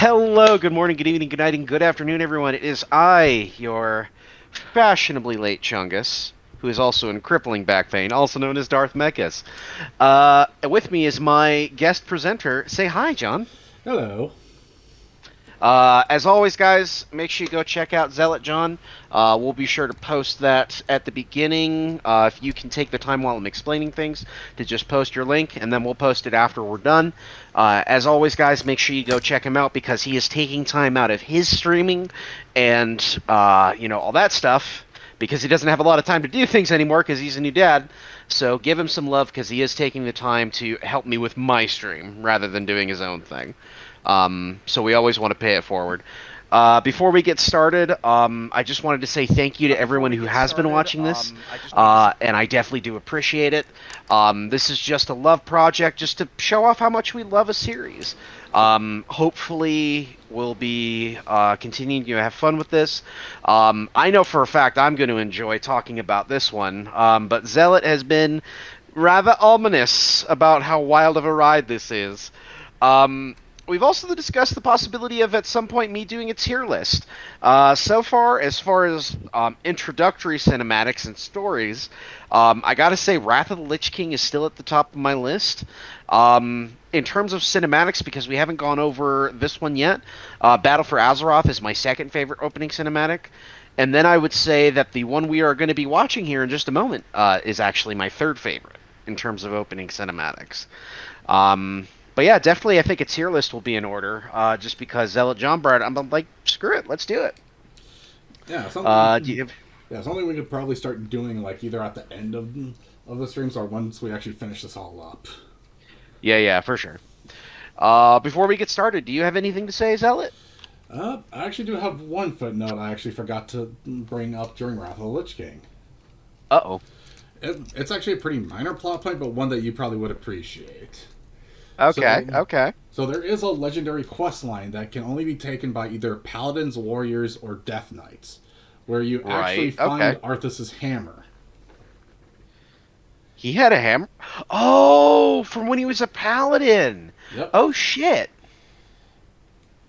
Hello, good morning, good evening, good night, and good afternoon, everyone. It is I, your fashionably late Chungus, who is also in crippling back pain, also known as Darth Mechas. With me is my guest presenter. Say hi, John. Hello. As always, guys, make sure you go check out Zealotjohn. We'll be sure to post that at the beginning. If you can take the time while I'm explaining things to just post your link, and then we'll post it after we're done. As always, guys, make sure you go check him out because he is taking time out of his streaming and all that stuff because he doesn't have a lot of time to do things anymore because he's a new dad. So give him some love because he is taking the time to help me with my stream rather than doing his own thing. So we always want to pay it forward. Before we get started, I just wanted to say thank you to everyone who has been watching this, and I definitely do appreciate it. This is just a love project, just to show off how much we love a series. Hopefully, we'll be continuing to have fun with this. I know for a fact I'm going to enjoy talking about this one, but Zealot has been rather ominous about how wild of a ride this is. We've also discussed the possibility of at some point me doing a tier list. So far, as introductory cinematics and stories, I gotta say Wrath of the Lich King is still at the top of my list. In terms of cinematics, because we haven't gone over this one yet, Battle for Azeroth is my second favorite opening cinematic. And then I would say that the one we are going to be watching here in just a moment is actually my third favorite in terms of opening cinematics. But yeah, definitely I think a tier list will be in order, just because Zealotjohn brought it. I'm like, screw it, let's do it. Yeah, something. Do you, Yeah, something we could probably start doing, like either at the end of the streams or once we actually finish this all up. yeah, for sure. Before we get started, do you have anything to say, Zealot? I actually do have one footnote I actually forgot to bring up during Wrath of the Lich King. Uh-oh. It's actually a pretty minor plot point, but one that you probably would appreciate. Okay, So, okay. so there is a legendary quest line that can only be taken by either paladins, warriors, or death knights, where you actually Right, find okay. Arthas's hammer. He had a hammer? Oh, from when he was a paladin! Yep. Oh, shit!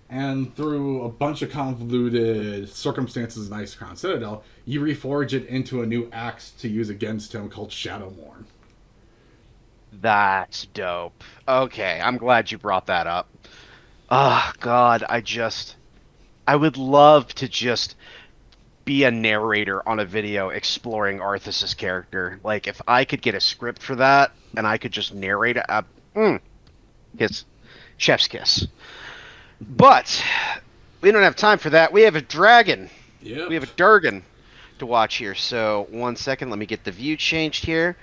And through a bunch of convoluted circumstances in Icecrown Citadel, you reforge it into a new axe to use against him called Shadowmourne. That's dope. Okay, I'm glad you brought that up. Oh, God, I would love to just be a narrator on a video exploring Arthas's character. Like, if I could get a script for that and I could just narrate it, kiss, chef's kiss. But we don't have time for that. We have a dragon. We Yep. have a Durgan to watch here. So, one second, let me get the view changed here.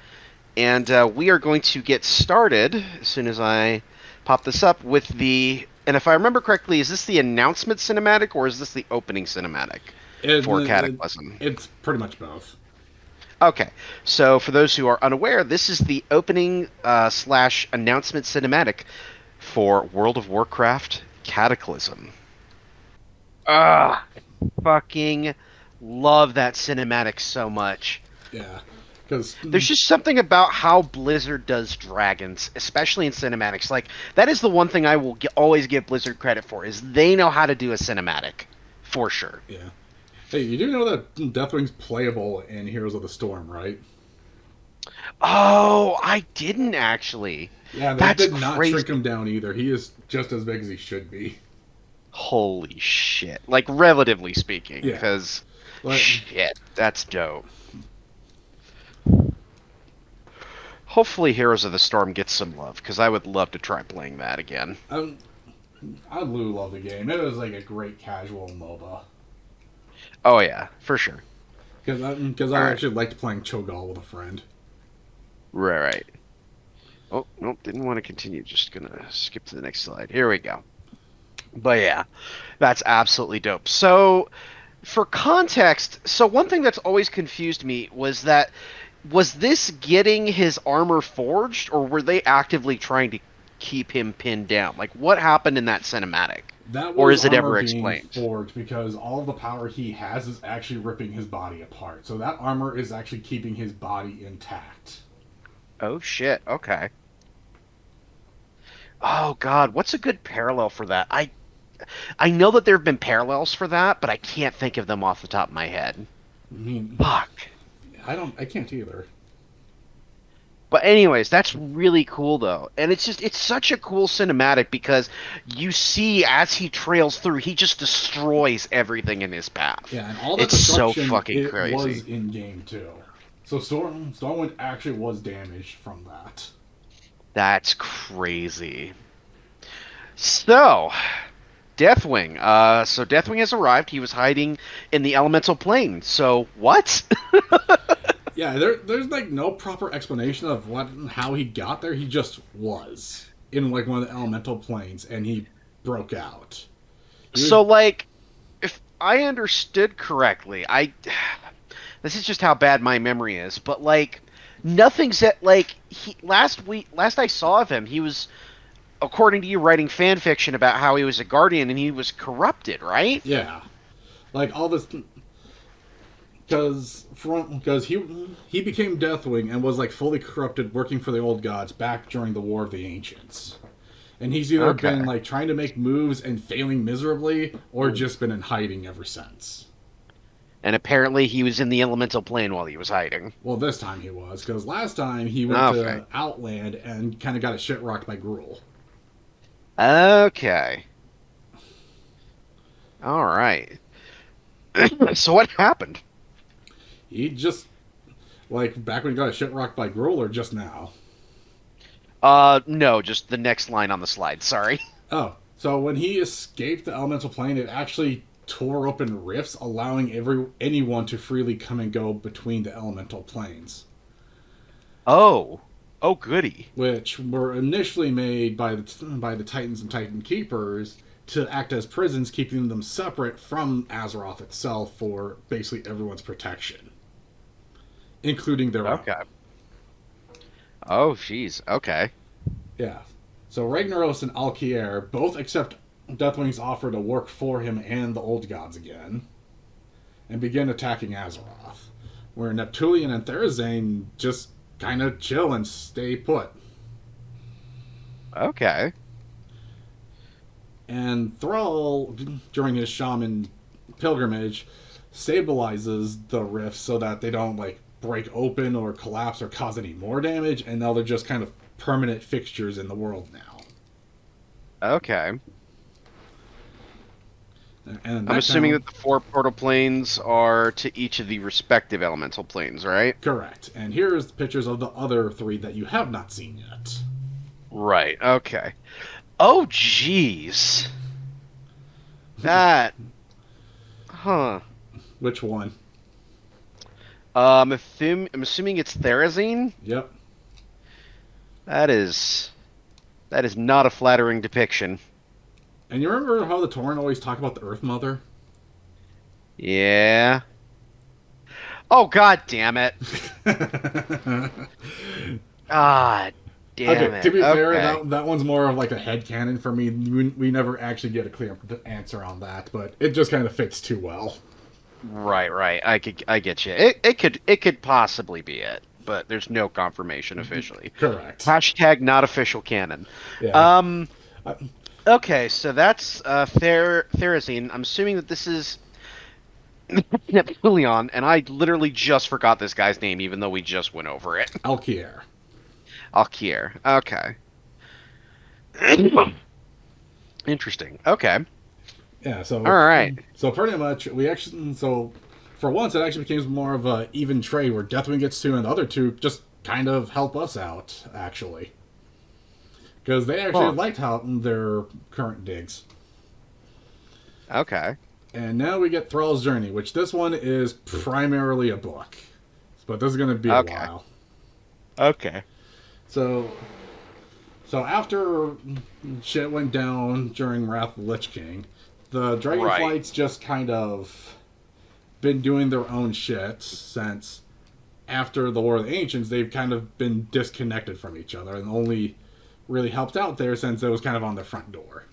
And we are going to get started as soon as I pop this up with the. And if I remember correctly, is this the announcement cinematic or is this the opening cinematic for Cataclysm? It's pretty much both. Okay, so for those who are unaware, this is the opening slash announcement cinematic for World of Warcraft Cataclysm. Ah, fucking love that cinematic so much. Yeah. Because, There's just something about how Blizzard does dragons, especially in cinematics. Like that is the one thing I will always give Blizzard credit for is they know how to do a cinematic, for sure. yeah. Hey, you do know that Deathwing's playable in Heroes of the Storm, right? Oh, I didn't actually. Yeah, they That's did not shrink crazy. him down either. He is just as big as he should be. Holy shit. Like, relatively speaking, Yeah. because But shit, that's dope. Hopefully, Heroes of the Storm gets some love, because I would love to try playing that again. um, I do love the game. It was like a great casual MOBA. Oh, yeah, for sure. Because I Alright. actually liked playing Cho'Gall with a friend. Right. Oh, nope, didn't want to continue. Just gonna skip to the next slide. Here we go. But yeah, that's absolutely dope. So, for context, so one thing that's always confused me was this getting his armor forged, or were they actively trying to keep him pinned down? Like, what happened in that cinematic? That Or was is it armor ever being explained? forged because all the power he has is actually ripping his body apart. So that armor is actually keeping his body intact. Oh shit, okay. Oh god, what's a good parallel for that? I know that there have been parallels for that, but I can't think of them off the top of my head. I mean, Fuck. I can't either. But anyways, that's really cool though. And it's such a cool cinematic because you see as he trails through, he just destroys everything in his path. Yeah, and all that It's so destruction, fucking it was crazy. in game too. So Stormwind actually was damaged from that. That's crazy. So, Deathwing. So Deathwing has arrived. He was hiding in the elemental plane. So, what? Yeah, there's like no proper explanation of how he got there. He just was in like one of the elemental planes, and he broke out. He was So like if I understood correctly, I this is just how bad my memory is, but like nothing's at like he last I saw of him, he was according to you writing fan fiction about how he was a guardian and he was corrupted, right? yeah, like all this because he became Deathwing and was like fully corrupted, working for the old gods back during the War of the Ancients. And he's either been Okay. like trying to make moves and failing miserably, or just been in hiding ever since. And apparently he was in the elemental plane while he was hiding. Well, this time he was, because last time he went Okay. to Outland and kind of got his shit rocked by Gruul. Okay. All right. So what happened? He just, like, back when he got his shit rocked by Gruul, or just now? No, just the next line on the slide. Sorry. Oh, so when he escaped the elemental plane, it actually tore open rifts, allowing anyone to freely come and go between the elemental planes, Oh. Oh, goody. which were initially made by the Titans and Titan Keepers to act as prisons, keeping them separate from Azeroth itself for basically everyone's protection, including their own. Okay. Oh, jeez. Okay. Yeah. So Ragnaros and Alkier both accept Deathwing's offer to work for him and the Old Gods again, and begin attacking Azeroth, where Neptunian and Therazane just kind of chill and stay put. Okay. And Thrall, during his shaman pilgrimage, stabilizes the rifts so that they don't like break open or collapse or cause any more damage, and now they're just kind of permanent fixtures in the world now. Okay. And I'm that assuming town, that the four portal planes are to each of the respective elemental planes, right? correct. And here's the pictures of the other three that you have not seen yet. Right. Okay. Oh, jeez. That. Huh. Which one? I'm assuming it's Therazine. Yep. That is. That is not a flattering depiction. And you remember how the Tauren always talk about the Earth Mother? Yeah. Oh, god damn it. Ah, damn Okay, to it. be fair, Okay. that one's more of like a headcanon for me. We never actually get a clear answer on that, but it just kind of fits too well. Right, right. I get you. It could possibly be it, but there's no confirmation officially. Correct. Hashtag not official canon. Yeah. Um. Uh, Okay, so that's Therazine. I'm assuming that this is Neptunian, and I literally just forgot this guy's name, even though we just went over it. Alkier. Alkier. Okay. Interesting. Okay. Yeah, so All right. so pretty much for once it actually became more of a even trade where Deathwing gets two and the other two just kind of help us out actually. Because they actually Huh. liked how their current digs. Okay. And now we get Thrall's Journey, which this one is primarily a book. But this is going to be a Okay. while. Okay. So after shit went down during Wrath of the Lich King, the Dragonflights just kind of been doing their own shit since after the War of the Ancients. They've kind of been disconnected from each other and only really helped out there since it was kind of on their front door.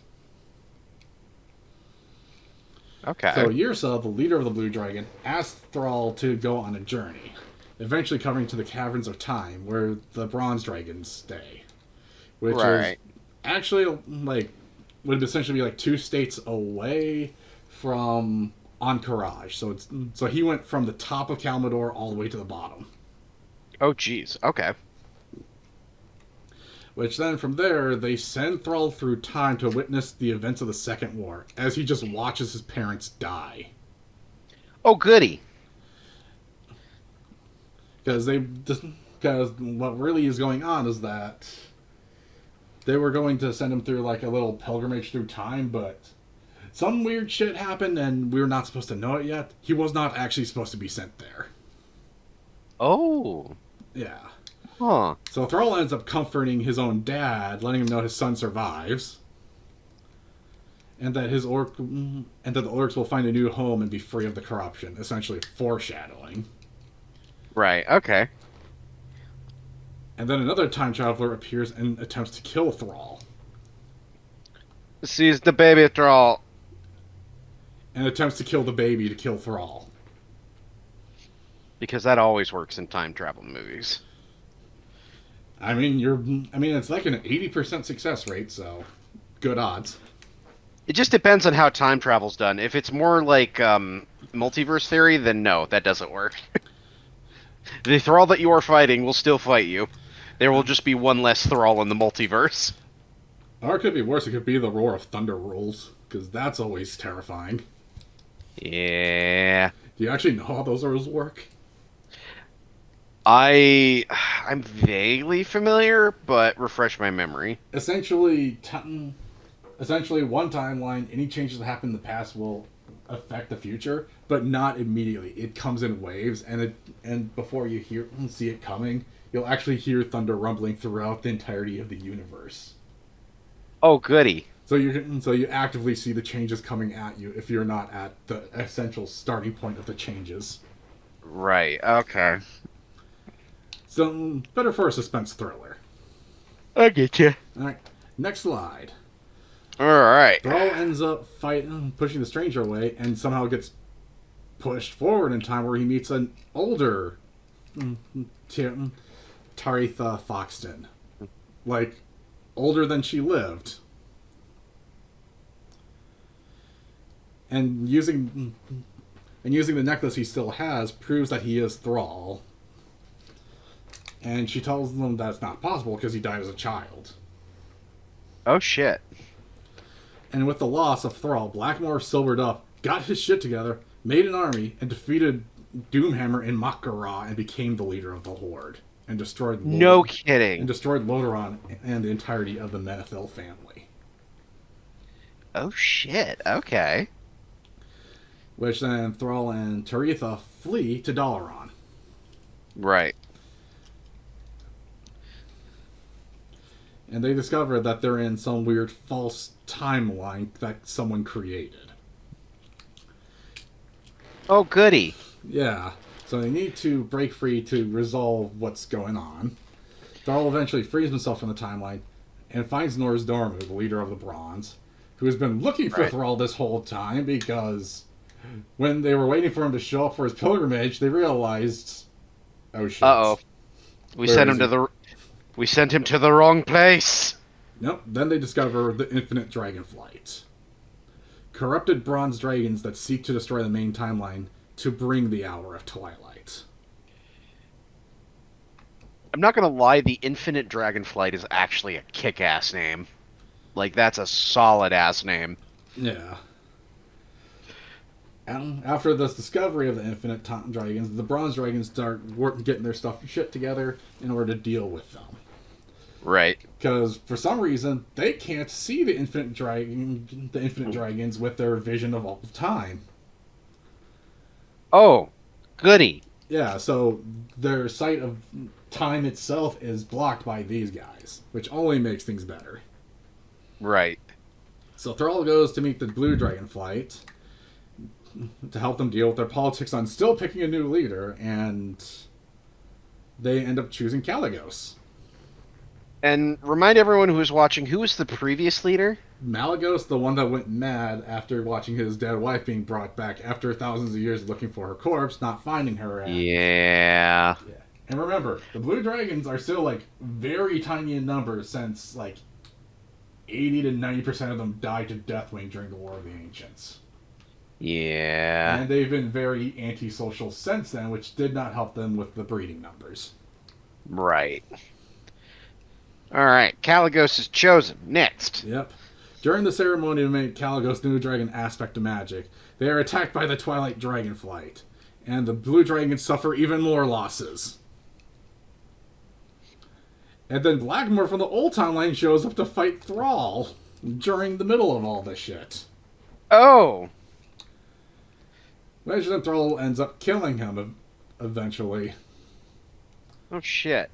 Okay. So Yrsa, the leader of the Blue Dragon, asked Thrall to go on a journey, eventually covering to the Caverns of Time, where the Bronze Dragons stay. Which is Right. actually, like, would essentially be like 2 states away from Encourage. So he went from the top of Kalmador all the way to the bottom. Oh, jeez. Okay. Which then from there, they send Thrall through time to witness the events of the Second War as he just watches his parents die. Oh, goody. Because what really is going on is that they were going to send him through like a little pilgrimage through time, but some weird shit happened and we were not supposed to know it yet. He was not actually supposed to be sent there. Oh. Yeah. Huh. So Thrall ends up comforting his own dad, letting him know his son survives, and that the orcs will find a new home and be free of the corruption. Essentially, foreshadowing. Right. Okay. And then another time traveler appears and attempts to kill Thrall, Seize the baby Thrall. and attempts to kill the baby to kill Thrall. Because that always works in time travel movies. I mean, it's like an 80% success rate, so good odds. It just depends on how time travel's done. If it's more like multiverse theory, then no, that doesn't work. The Thrall that you are fighting will still fight you. There will just be one less Thrall in the multiverse. Or it could be worse. It could be the Roar of Thunder rules, because that's always terrifying. Yeah. Do you actually know how those rules work? I'm vaguely familiar, but refresh my memory. Essentially, one timeline, any changes that happen in the past will affect the future, but not immediately. It comes in waves, and before you see it coming, you'll actually hear thunder rumbling throughout the entirety of the universe. Oh, goody. So you actively see the changes coming at you if you're not at the essential starting point of the changes. Right, okay. So, better for a suspense thriller. I get you. Alright, next slide. Alright. Thrall ends up pushing the stranger away, and somehow gets pushed forward in time where he meets an older Taritha Foxton. Like, older than she lived. And using the necklace he still has proves that he is Thrall. And she tells them that it's not possible because he died as a child. Oh, shit. And with the loss of Thrall, Blackmoor sobered up, got his shit together, made an army, and defeated Doomhammer in Mak'gora and became the leader of the Horde. And destroyed No kidding. And destroyed Lordaeron and the entirety of the Menethil family. Oh, shit. Okay. Which then Thrall and Taritha flee to Dalaran. Right. And they discover that they're in some weird false timeline that someone created. Oh, goody. Yeah. So they need to break free to resolve what's going on. Thrall eventually frees himself from the timeline and finds Norz Dormu, the leader of the Bronze, who has been looking for Thrall this whole time because when they were waiting for him to show up for his pilgrimage, they realized, oh shit. Uh-oh. We sent him to the wrong place. Nope. Then they discover the infinite dragonflight. Corrupted bronze dragons that seek to destroy the main timeline to bring the Hour of Twilight. I'm not gonna lie, the Infinite Dragonflight is actually a kick-ass name. Like, that's a solid-ass name. Yeah. And after this discovery of the infinite dragons, the bronze dragons start getting their shit together in order to deal with them. Right. Because for some reason they can't see the infinite dragons with their vision of all time. Oh, goody. Yeah, so their sight of time itself is blocked by these guys, which only makes things better. Right. So Thrall goes to meet the blue dragonflight to help them deal with their politics on still picking a new leader, and they end up choosing Kalecgos. And remind everyone who is watching, who was the previous leader? Malygos, the one that went mad after watching his dead wife being brought back after thousands of years looking for her corpse, not finding her. Yeah. And remember, the blue dragons are still, like, very tiny in numbers since, like, 80 to 90% of them died to Deathwing during the War of the Ancients. Yeah. And they've been very antisocial since then, which did not help them with the breeding numbers. Right. Alright, Kalecgos is chosen. Next. Yep. During the ceremony to make Kalecgos new dragon aspect to magic, they are attacked by the Twilight Dragonflight, and the blue dragons suffer even more losses. And then Blackmore from the old timeline shows up to fight Thrall during the middle of all this shit. Oh! Imagine Thrall ends up killing him eventually. Oh, shit.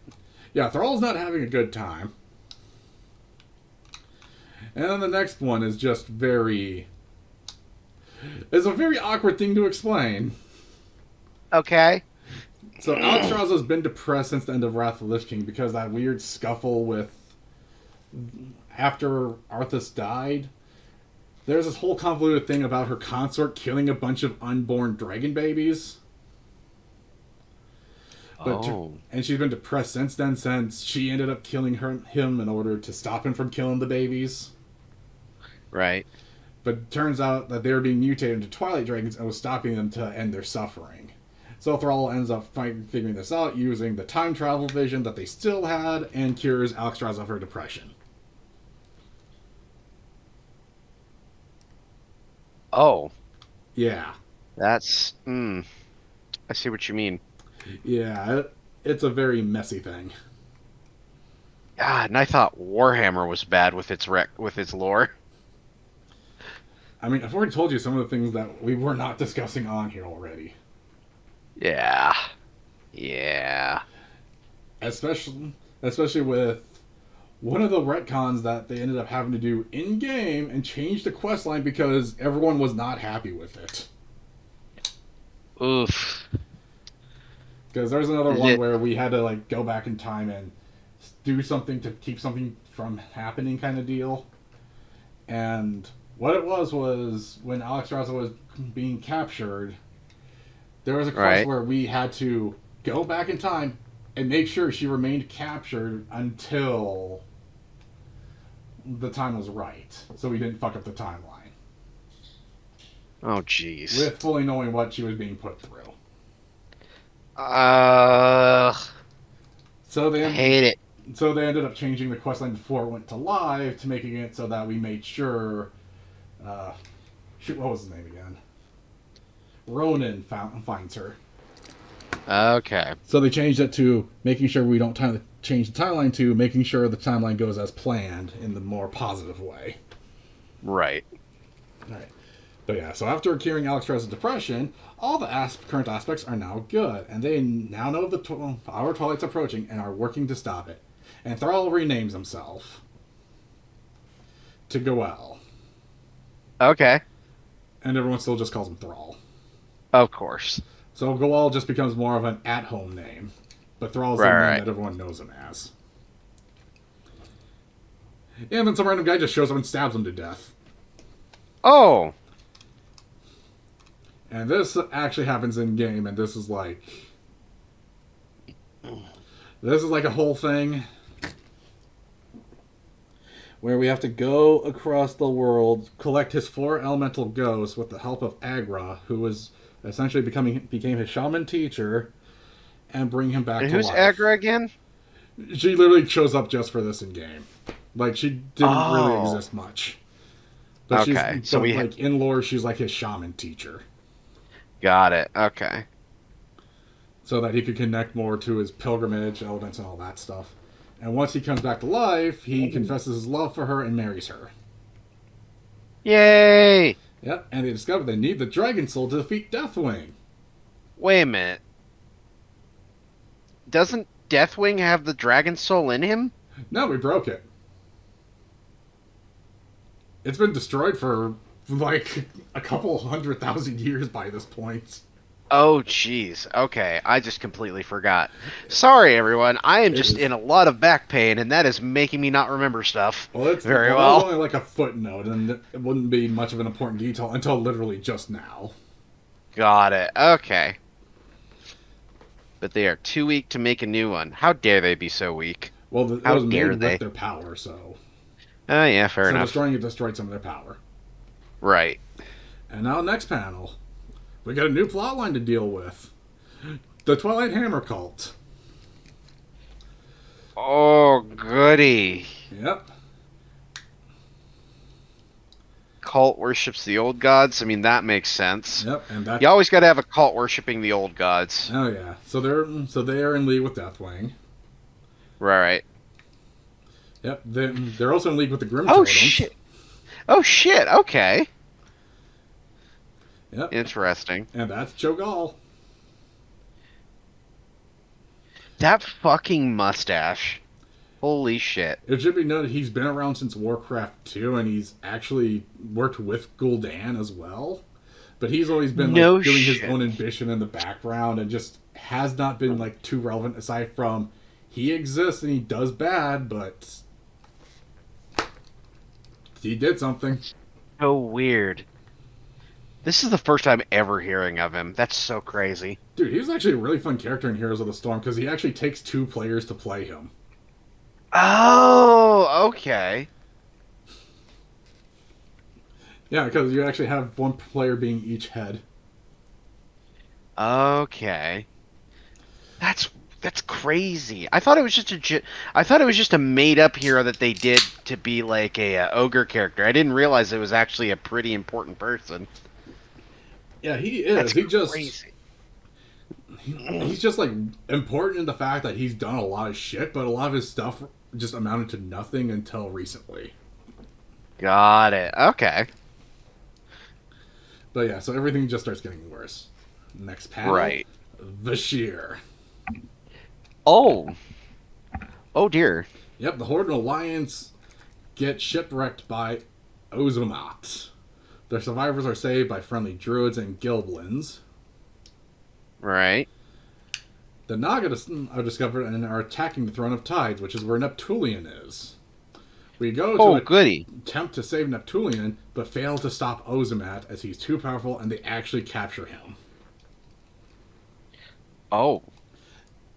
Yeah, Thrall's not having a good time. And then the next one is just very... It's a very awkward thing to explain. Okay. So Alexstrasza has been depressed since the end of Wrath of the Lich King because that weird scuffle with... After Arthas died, there's this whole convoluted thing about her consort killing a bunch of unborn dragon babies. And she's been depressed since then, since she ended up killing him in order to stop him from killing the babies. Right. But it turns out that they were being mutated into Twilight Dragons and was stopping them to end their suffering. So Thrall ends up figuring this out using the time travel vision that they still had and cures Alexstrasza of her depression. Oh. Yeah. That's... I see what you mean. Yeah, it's a very messy thing. God, and I thought Warhammer was bad with its lore. I mean, I've already told you some of the things that we were not discussing on here already. Yeah. Yeah. Especially with one of the retcons that they ended up having to do in-game and change the questline because everyone was not happy with it. Oof. Because there's another one where we had to like go back in time and do something to keep something from happening kind of deal. And what it was when Alexstrasza was being captured, there was a quest where we had to go back in time and make sure she remained captured until the time was right. So we didn't fuck up the timeline. Oh, jeez. With fully knowing what she was being put through. So they hate it. So they ended up changing the questline before it went to live to making it so that we made sure... what was his name again? Ronan finds her. Okay. So they changed it to making sure we don't change the timeline to making sure the timeline goes as planned in the more positive way. Right. Alright. But yeah, so after curing Alexstrasza's depression, all the current aspects are now good, and they now know our Twilight's approaching and are working to stop it. And Thrall renames himself to Goel. Okay. And everyone still just calls him Thrall. Of course. So Goel just becomes more of an at-home name, but Thrall's the name that everyone knows him as. And then some random guy just shows up and stabs him to death. Oh! And this actually happens in game, and this is like a whole thing where we have to go across the world, collect his 4 elemental ghosts with the help of Agra, who was essentially became his shaman teacher, and bring him back to life. Who's Agra again? She literally shows up just for this in game. Like, she didn't really exist much. But in lore, she's like his shaman teacher. Got it. Okay. So that he could connect more to his pilgrimage elements and all that stuff. And once he comes back to life, he confesses his love for her and marries her. Yay! Yep, and they discover they need the Dragon Soul to defeat Deathwing. Wait a minute. Doesn't Deathwing have the Dragon Soul in him? No, we broke it. It's been destroyed for like a couple 100,000 years by this point. Oh, jeez. Okay, I just completely forgot. Sorry, everyone. I am just in a lot of back pain, and that is making me not remember stuff very well. That was only like a footnote, and it wouldn't be much of an important detail until literally just now. Got it. Okay. But they are too weak to make a new one. How dare they be so weak? Well, it was made with their power, so... Oh, yeah, fair So enough. destroying it destroyed some of their power. Right. And now, next panel, we got a new plotline to deal with: the Twilight Hammer cult. Oh, goody. Yep. Cult worships the old gods. I mean, that makes sense. Yep. And that. You always got to have a cult worshipping the old gods. Oh yeah. So they are in league with Deathwing. Right. Yep. They're also in league with the Grim Oh, Totems. shit. Oh, shit. Okay. Yep. Interesting. And that's Cho'Gall. That fucking mustache. Holy shit. It should be noted he's been around since Warcraft 2, and he's actually worked with Gul'dan as well. But he's always been No like doing his shit. own ambition in the background, and just has not been like too relevant aside from he exists and he does bad, but he did something. So weird. This is the first time ever hearing of him. That's so crazy. Dude, he was actually a really fun character in Heroes of the Storm because he actually takes 2 players to play him. Oh, okay. Yeah, because you actually have one player being each head. Okay. That's that's crazy. I thought it was just I thought it was just a made up hero that they did to be like a ogre character. I didn't realize it was actually a pretty important person. Yeah, he is. That's He just crazy. he's just like important in the fact that he's done a lot of shit, but a lot of his stuff just amounted to nothing until recently. Got it. Okay. But yeah, so everything just starts getting worse. Next panel, Right. Vashir. Oh. Oh dear. Yep, the Horde and Alliance get shipwrecked by Ozomat. Their survivors are saved by friendly druids and Gilblins. Right. The Naga are discovered and are attacking the Throne of Tides, which is where Neptulian is. We go Oh, to goody. attempt to save Neptulian, but fail to stop Ozomat as he's too powerful and they actually capture him. Oh.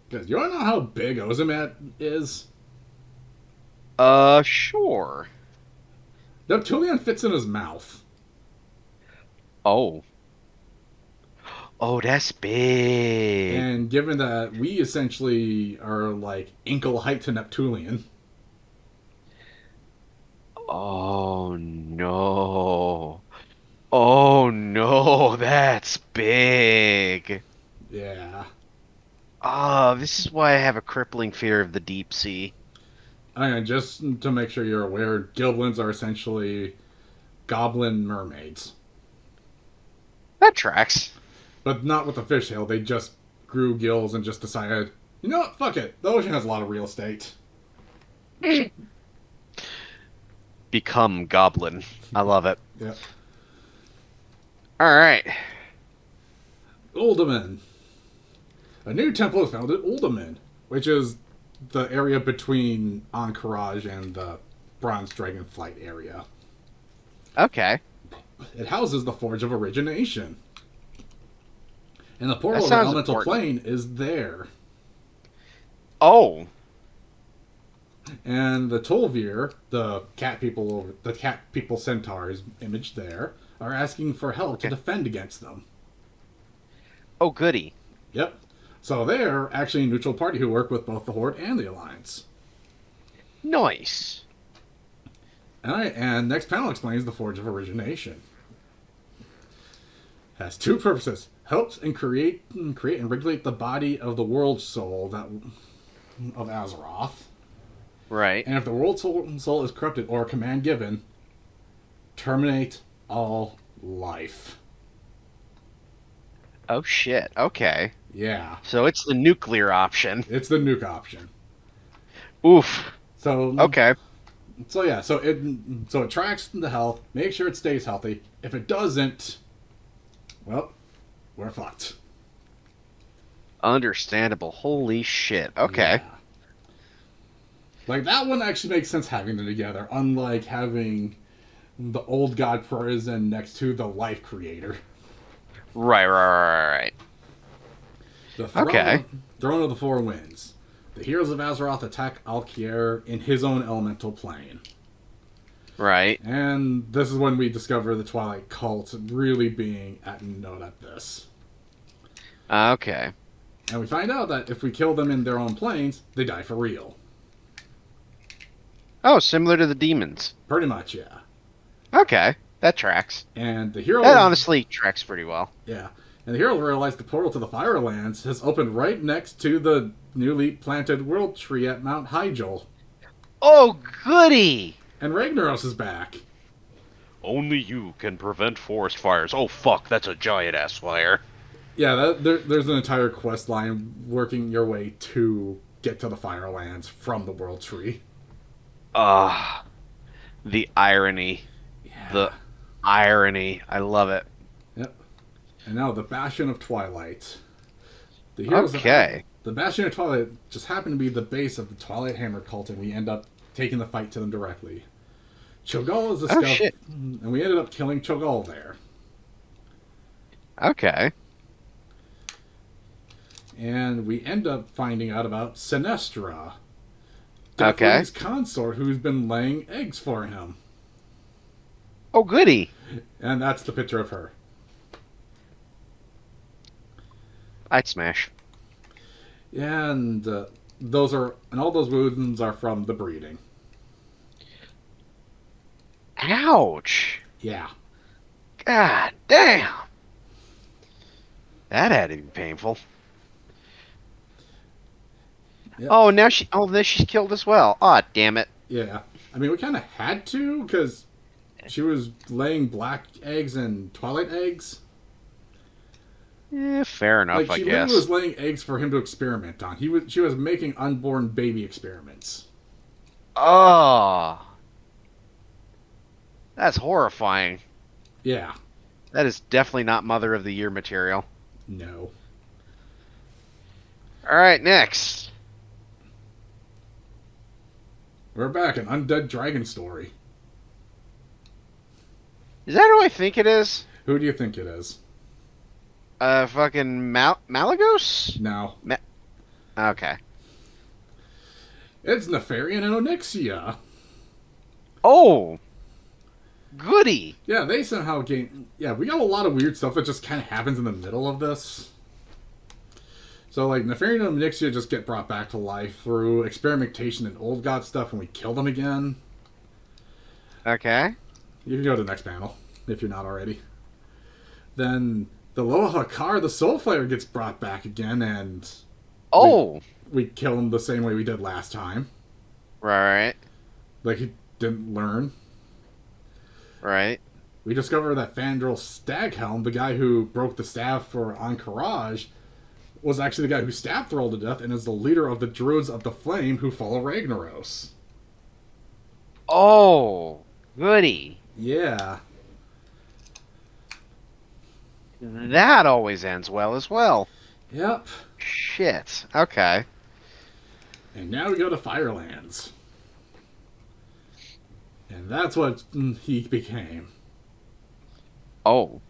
Because you want to know how big Ozomat is? Sure. Neptulian fits in his mouth. Oh. Oh, that's big. And given that we essentially are like ankle height to Neptulian, Oh no. Oh no, that's big. yeah. Ah, this is why I have a crippling fear of the deep sea. And just to make sure you're aware, Gilblins are essentially goblin mermaids. That tracks. But not with the fishtail, they just grew gills and just decided, you know what, fuck it. The ocean has a lot of real estate. Become goblin. I love it. Yeah. Alright. Uldaman. A new temple is found at Uldaman, which is the area between Anchorage and the Bronze Dragonflight area. Okay. It houses the Forge of Origination. And the portal That of the sounds Elemental important. Plane is there. Oh. And the Tolvir, the cat people centaurs image there, are asking for help to defend against them. Oh, goody. Yep. So they're actually a neutral party who work with both the Horde and the Alliance. Nice. And next panel explains the Forge of Origination. Has 2 purposes: helps and create and regulate the body of the world soul of Azeroth. Right. And if the world soul is corrupted or a command given, terminate all life. Oh shit. Okay. Yeah, So it's the nuclear option. it's the nuke option. Oof. So Okay. So yeah, so it tracks the health, makes sure it stays healthy. If it doesn't, well, we're fucked. Understandable. Holy shit. Okay. Yeah. Like that one actually makes sense having them together, unlike having the old god prison next to the life creator. Right. The throne, Okay. Throne of the Four Winds. The heroes of Azeroth attack Alkier in his own elemental plane. Right. And this is when we discover the Twilight cult really being at note at this. Okay. And we find out that if we kill them in their own planes, they die for real. Oh, similar to the demons. Pretty much, yeah. Okay, that tracks. And the That heroes... honestly tracks pretty well. Yeah. And the heroes realize the portal to the Firelands has opened right next to the newly planted world tree at Mount Hyjal. Oh, goody! And Ragnaros is back. Only you can prevent forest fires. Oh, fuck, that's a giant-ass fire. Yeah, there's an entire quest line working your way to get to the Firelands from the world tree. Ah, the irony. Yeah. The irony. I love it. Yep. And now the Bastion of Twilight. The heroes Okay. The Bastion of Twilight just happened to be the base of the Twilight Hammer cult, and we end up taking the fight to them directly. Cho'Gall is the Oh, scout, shit. and we ended up killing Cho'Gall there. Okay. And we end up finding out about Sinestra, Okay. Deathwing's consort, who's been laying eggs for him. Oh, goody. And that's the picture of her. I'd smash. Yeah, and all those wounds are from the breeding. Ouch. Yeah. God damn. That had to be painful. Yep. Oh, now she's killed as well. Aw, damn it. Yeah. I mean, we kind of had to, because she was laying black eggs and twilight eggs. Fair enough, Like, I she guess. literally was laying eggs for him to experiment on. She was making unborn baby experiments. Oh. That's horrifying. Yeah. That is definitely not Mother of the Year material. No. Alright, next. We're back, an undead dragon story. Is that who I think it is? Who do you think it is? Fucking Malagos? No. Okay. It's Nefarian and Onyxia. Oh! Goody! Yeah, they somehow gain... Yeah, we got a lot of weird stuff that just kind of happens in the middle of this. So, like, Nefarian and Onyxia just get brought back to life through experimentation and old god stuff, and we kill them again. Okay. You can go to the next panel, if you're not already. Then, the Lohakar, the Soul Flare, gets brought back again, and... Oh! We kill him the same way we did last time. Right. Like, he didn't learn. Right. We discover that Fandral Staghelm, the guy who broke the staff for Encourage, was actually the guy who stabbed Thrall to death and is the leader of the Druids of the Flame who follow Ragnaros. Oh! Goody. Yeah. That always ends well as well. Yep. Shit. Okay. And now we go to Firelands. And that's what he became. Oh.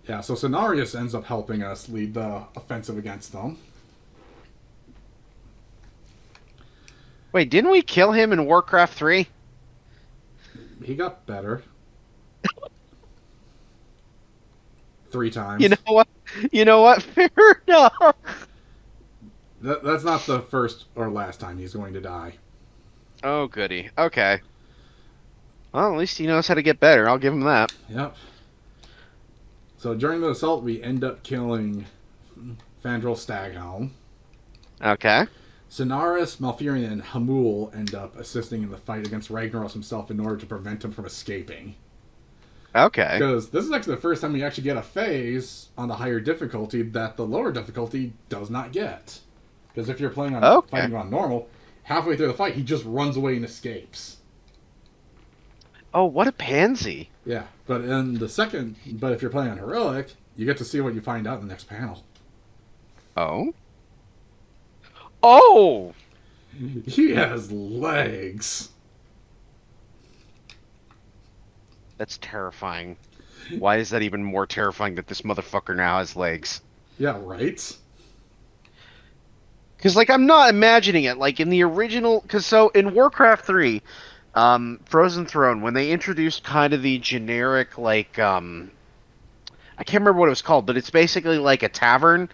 Yeah, so Cenarius ends up helping us lead the offensive against them. Wait, didn't we kill him in Warcraft 3? He got better. 3 times. You know what? You know what? Fair enough. That's not the first or last time he's going to die. Oh, goody. Okay. Well, at least he knows how to get better. I'll give him that. Yep. So during the assault, we end up killing Fandral Staghelm. Okay. Cenarius, Malfurion, and Hamul end up assisting in the fight against Ragnaros himself in order to prevent him from escaping. Okay. Because this is actually the first time we actually get a phase on the higher difficulty that the lower difficulty does not get. Because if you're playing on fighting on normal, halfway through the fight, he just runs away and escapes. Oh, what a pansy. Yeah, but if you're playing on heroic, you get to see what you find out in the next panel. Oh? Oh! He has legs. That's terrifying. Why is that even more terrifying that this motherfucker now has legs? Yeah, right? Because, like, I'm not imagining it. Like, in the original... Because, so, in Warcraft 3, Frozen Throne, when they introduced kind of the generic, like, I can't remember what it was called, but it's basically like a tavern.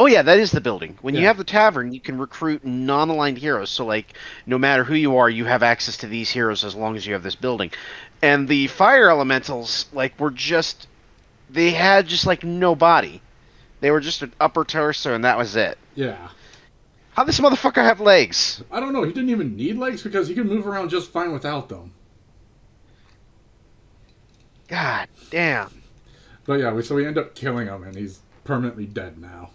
Oh yeah, that is the building. When you Yeah. have the tavern, you can recruit non-aligned heroes. So like, no matter who you are, you have access to these heroes as long as you have this building. And the fire elementals, like, were just they had just like no body. They were just an upper torso, and that was it. Yeah. How this motherfucker have legs? I don't know. He didn't even need legs because he could move around just fine without them. God damn. But yeah, so we end up killing him, and he's permanently dead now.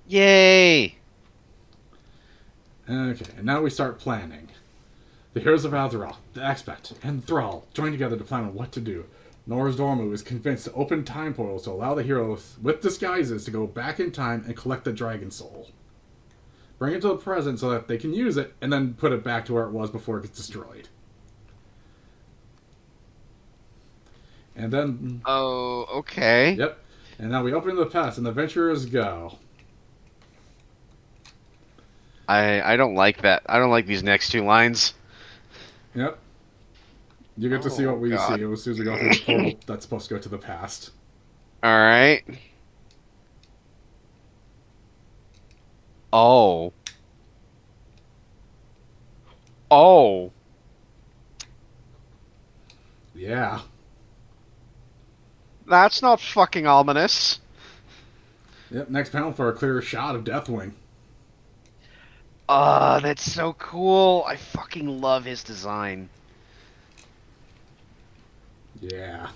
Yay. Okay, and now we start planning. The heroes of Azeroth, the Expect, and Thrall join together to plan on what to do. Nozdormu is convinced to open time portals to allow the heroes with disguises to go back in time and collect the Dragon Soul. Bring it to the present so that they can use it, and then put it back to where it was before it gets destroyed. And then... Oh, okay. Yep. And now we open the past, and the adventurers go. I don't like that. I don't like these next two lines. Yep. You get to see what we see as soon as we go through the portal that's supposed to go to the past. All right. Oh. Oh. Yeah. That's not fucking ominous. Yep, next panel for a clear shot of Deathwing. That's so cool. I fucking love his design. Yeah.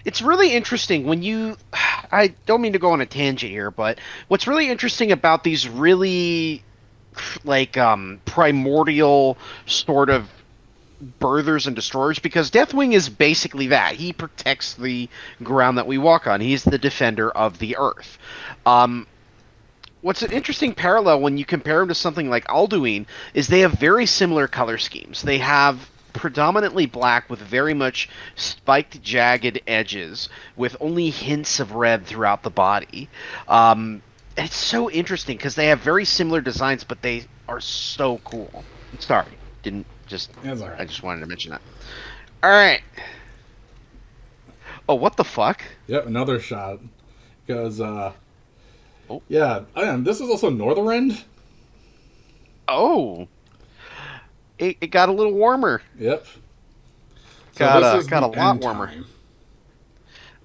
It's really interesting when you. I don't mean to go on a tangent here, but what's really interesting about these really, like, primordial sort of birthers and destroyers, because Deathwing is basically that. He protects the ground that we walk on. He's the defender of the earth. What's an interesting parallel when you compare him to something like Alduin is they have very similar color schemes. They have predominantly black with very much spiked, jagged edges, with only hints of red throughout the body. It's so interesting because they have very similar designs, but they are so cool. Sorry, didn't just. That's alright. I just wanted to mention that. All right. Oh, what the fuck? Yep, another shot. Because, Oh. yeah, and this is also Northrend. Oh. It got a little warmer. Yep. So this is Got the a lot end warmer. time.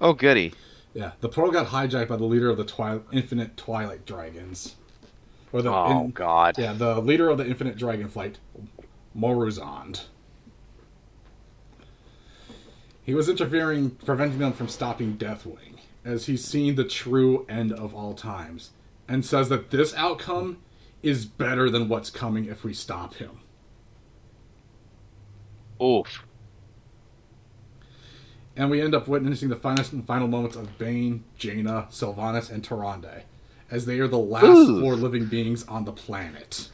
Oh, goody. Yeah, the portal got hijacked by the leader of the Infinite Twilight Dragons. Or God. Yeah, the leader of the Infinite Dragon Flight, Moruzond. He was interfering, preventing them from stopping Deathwing, as he's seen the true end of all times, and says that this outcome is better than what's coming if we stop him. Oof. And we end up witnessing the finest and final moments of Bane, Jaina, Sylvanas, and Tyrande, as they are the last four living beings on the planet.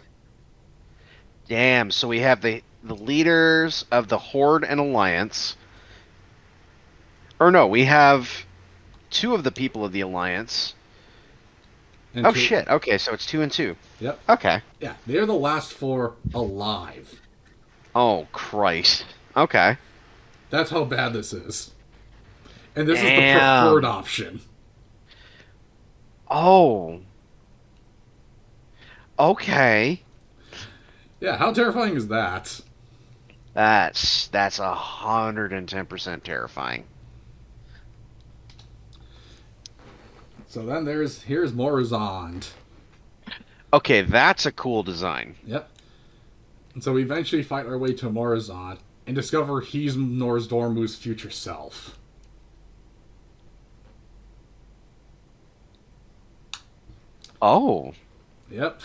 Damn, so we have the leaders of the Horde and Alliance. Or no, we have two of the people of the Alliance. And Oh shit, okay, so it's 2 and 2. Yep. Okay. Yeah, they are the last four alive. Oh, Christ. Okay. That's how bad this is. And this Damn. is the preferred option. Oh. Okay. Yeah, how terrifying is that? That's 110% terrifying. So then here's Moruzond. Okay, that's a cool design. Yep. And so we eventually fight our way to Moruzond and discover he's Nozdormu's future self. Oh. Yep.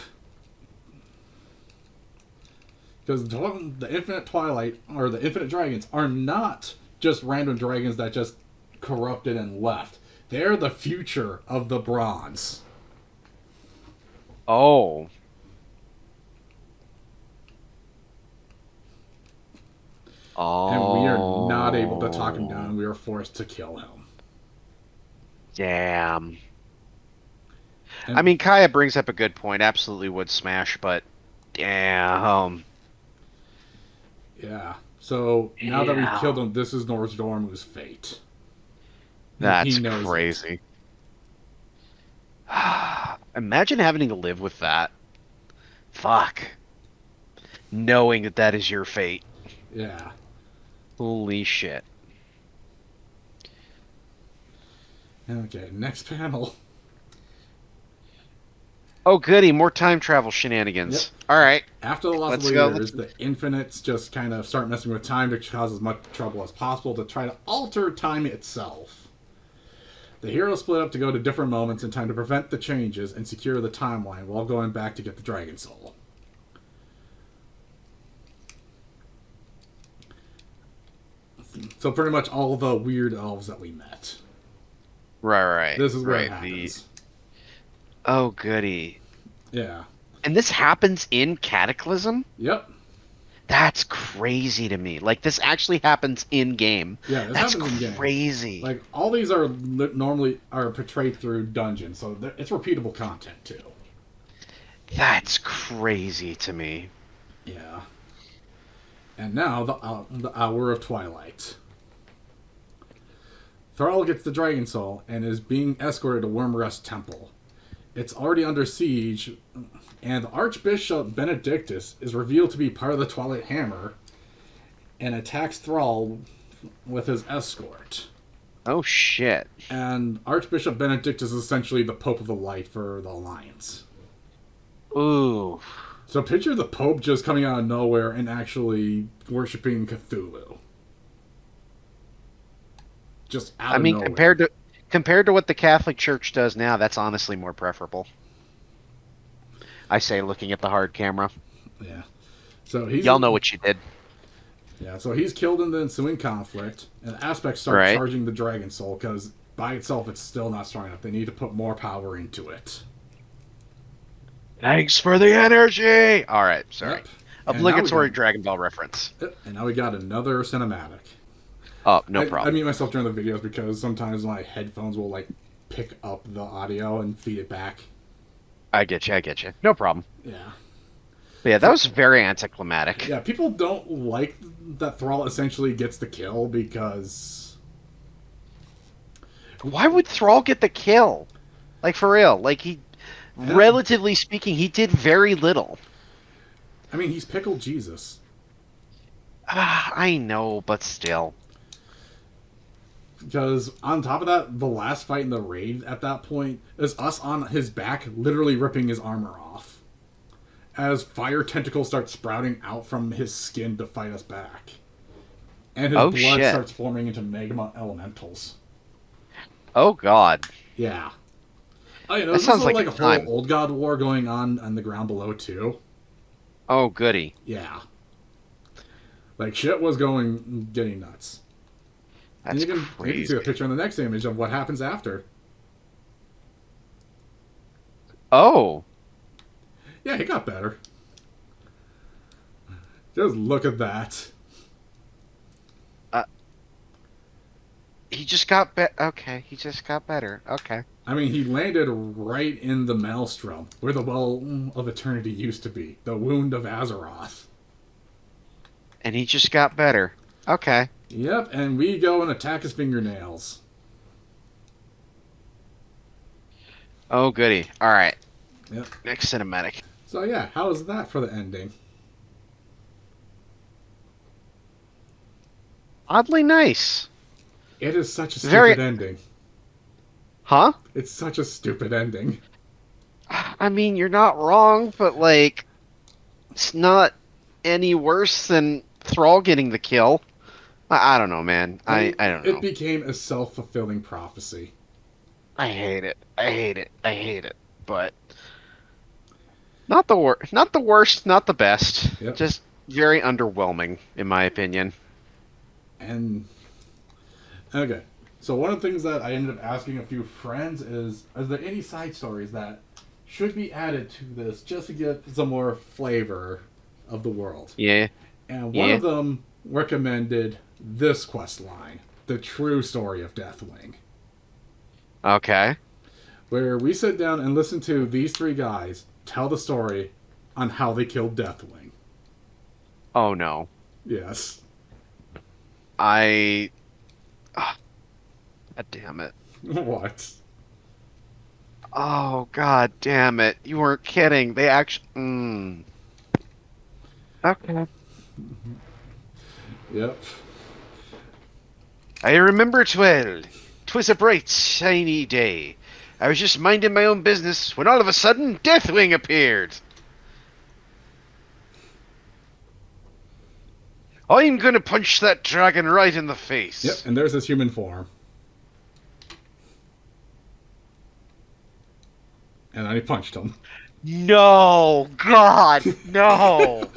Because the Infinite Twilight, or the Infinite Dragons, are not just random dragons that just corrupted and left. They're the future of the Bronze. Oh. Oh. And we are not able to talk him down. We are forced to kill him. Damn. And, I mean, Kaya brings up a good point. Absolutely would smash, but damn. Yeah. So now that we've Yeah. killed him, this is Nozdormu's fate. And he That's knows it. crazy. Imagine having to live with that. Fuck. Knowing that that is your fate. Yeah. Holy shit. Okay, next panel. Oh, goody, more time travel Yep. shenanigans. Alright, After the loss of let's go. leaders, the Infinites just kind of start messing with time to cause as much trouble as possible to try to alter time itself. The heroes split up to go to different moments in time to prevent the changes and secure the timeline while going back to get the Dragon Soul. So pretty much all the weird elves that we met. Right. This is where it right. happens. Oh, goody. Yeah. And this happens in Cataclysm? Yep. That's crazy to me. Like, this actually happens in game. Yeah, this That's happens in game. crazy. Like, all these are normally are portrayed through dungeons, so it's repeatable content too. That's crazy to me. Yeah. And now the hour of twilight. Thrall gets the Dragon Soul and is being escorted to Wormrest Temple. It's already under siege, and Archbishop Benedictus is revealed to be part of the Twilight Hammer and attacks Thrall with his escort. Oh, shit. And Archbishop Benedictus is essentially the Pope of the Light for the Alliance. Ooh. So picture the Pope just coming out of nowhere and actually worshipping Cthulhu. Just out of nowhere. compared to what the Catholic Church does now, that's honestly more preferable. I say, looking at the hard camera. Yeah. So y'all know what you did. Yeah. So he's killed in the ensuing conflict, and Aspects start charging the Dragon Soul because by itself it's still not strong enough. They need to put more power into it. Thanks for the energy. All right, sorry. Yep. Obligatory Dragon Ball reference. Yep. And now we got another cinematic. Oh, no problem. I mute myself during the videos because sometimes my headphones will like pick up the audio and feed it back. I get you. No problem. Yeah. But yeah, that was very anticlimactic. Yeah, people don't like that Thrall essentially gets the kill because... Why would Thrall get the kill? Like, for real. Like, relatively speaking, he did very little. I mean, he's pickled Jesus. I know, but still. Because on top of that, the last fight in the raid at that point is us on his back, literally ripping his armor off. As fire tentacles start sprouting out from his skin to fight us back. And his blood starts forming into magma elementals. Oh, God. Yeah. Oh, you know, that sounds like a whole old god war going on the ground below, too. Oh, goody. Yeah. Like, shit was getting nuts. That's and you crazy. can see a picture in the next image of what happens after. Oh. Yeah, he got better. Just look at that. He just got okay, he just got better. Okay. I mean, he landed right in the Maelstrom, where the Well of Eternity used to be. The Wound of Azeroth. And he just got better. Okay. Yep, and we go and attack his fingernails. Oh, goody. Alright. Yep. Next cinematic. So yeah, how is that for the ending? Oddly nice. It is such a stupid ending. Huh? It's such a stupid ending. I mean, you're not wrong, but, like, it's not any worse than Thrall getting the kill. I don't know, man. I don't know. It became a self-fulfilling prophecy. I hate it. But not the worst, not the best. Yep. Just very underwhelming, in my opinion. And okay, so one of the things that I ended up asking a few friends is there any side stories that should be added to this just to get some more flavor of the world? Yeah. And one of them recommended this quest line, The True Story of Deathwing. Okay. Where we sit down and listen to these three guys tell the story on how they killed Deathwing. Oh, no. Yes. I... ah, God damn it. What? Oh, god damn it. You weren't kidding. They actually... Okay. Yep. I remember 'twas a bright, shiny day. I was just minding my own business when all of a sudden Deathwing appeared. I'm gonna punch that dragon right in the face. Yep, and there's his human form. And then he punched him. No! God, no!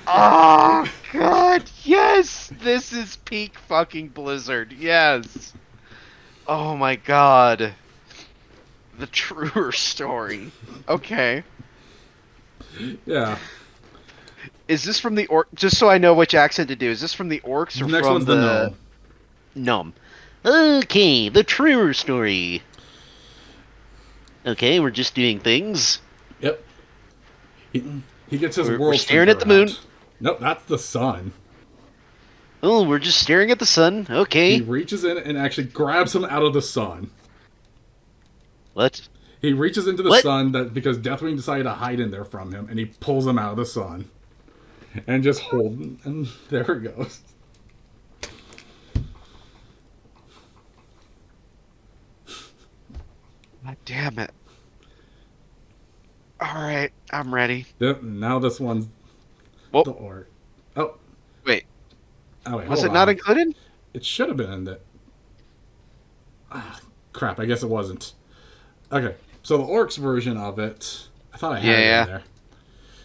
Oh, God, yes! This is peak fucking Blizzard, yes! Oh my god. The truer story. Okay. Yeah. Is this from the orc? Just so I know which accent to do. Is this from the orcs or The next from one's the gnome. Gnome. Okay, the truer story. Okay, we're just doing things. Yep. He gets his We're world staring thinker at the moon. out. Nope, that's the sun. Oh, we're just staring at the sun. Okay. He reaches in and actually grabs him out of the sun. What? He reaches into the What? sun because Deathwing decided to hide in there from him, and he pulls him out of the sun. And just hold him, and there it goes. God damn it. Alright, I'm ready. Yep, now this one's Whoa. the orc. Oh. Wait. Oh, wait, Was hold it not on. included? It should have been in the... Ah, crap, I guess it wasn't. Okay, so the orc's version of it, I thought I had it in there.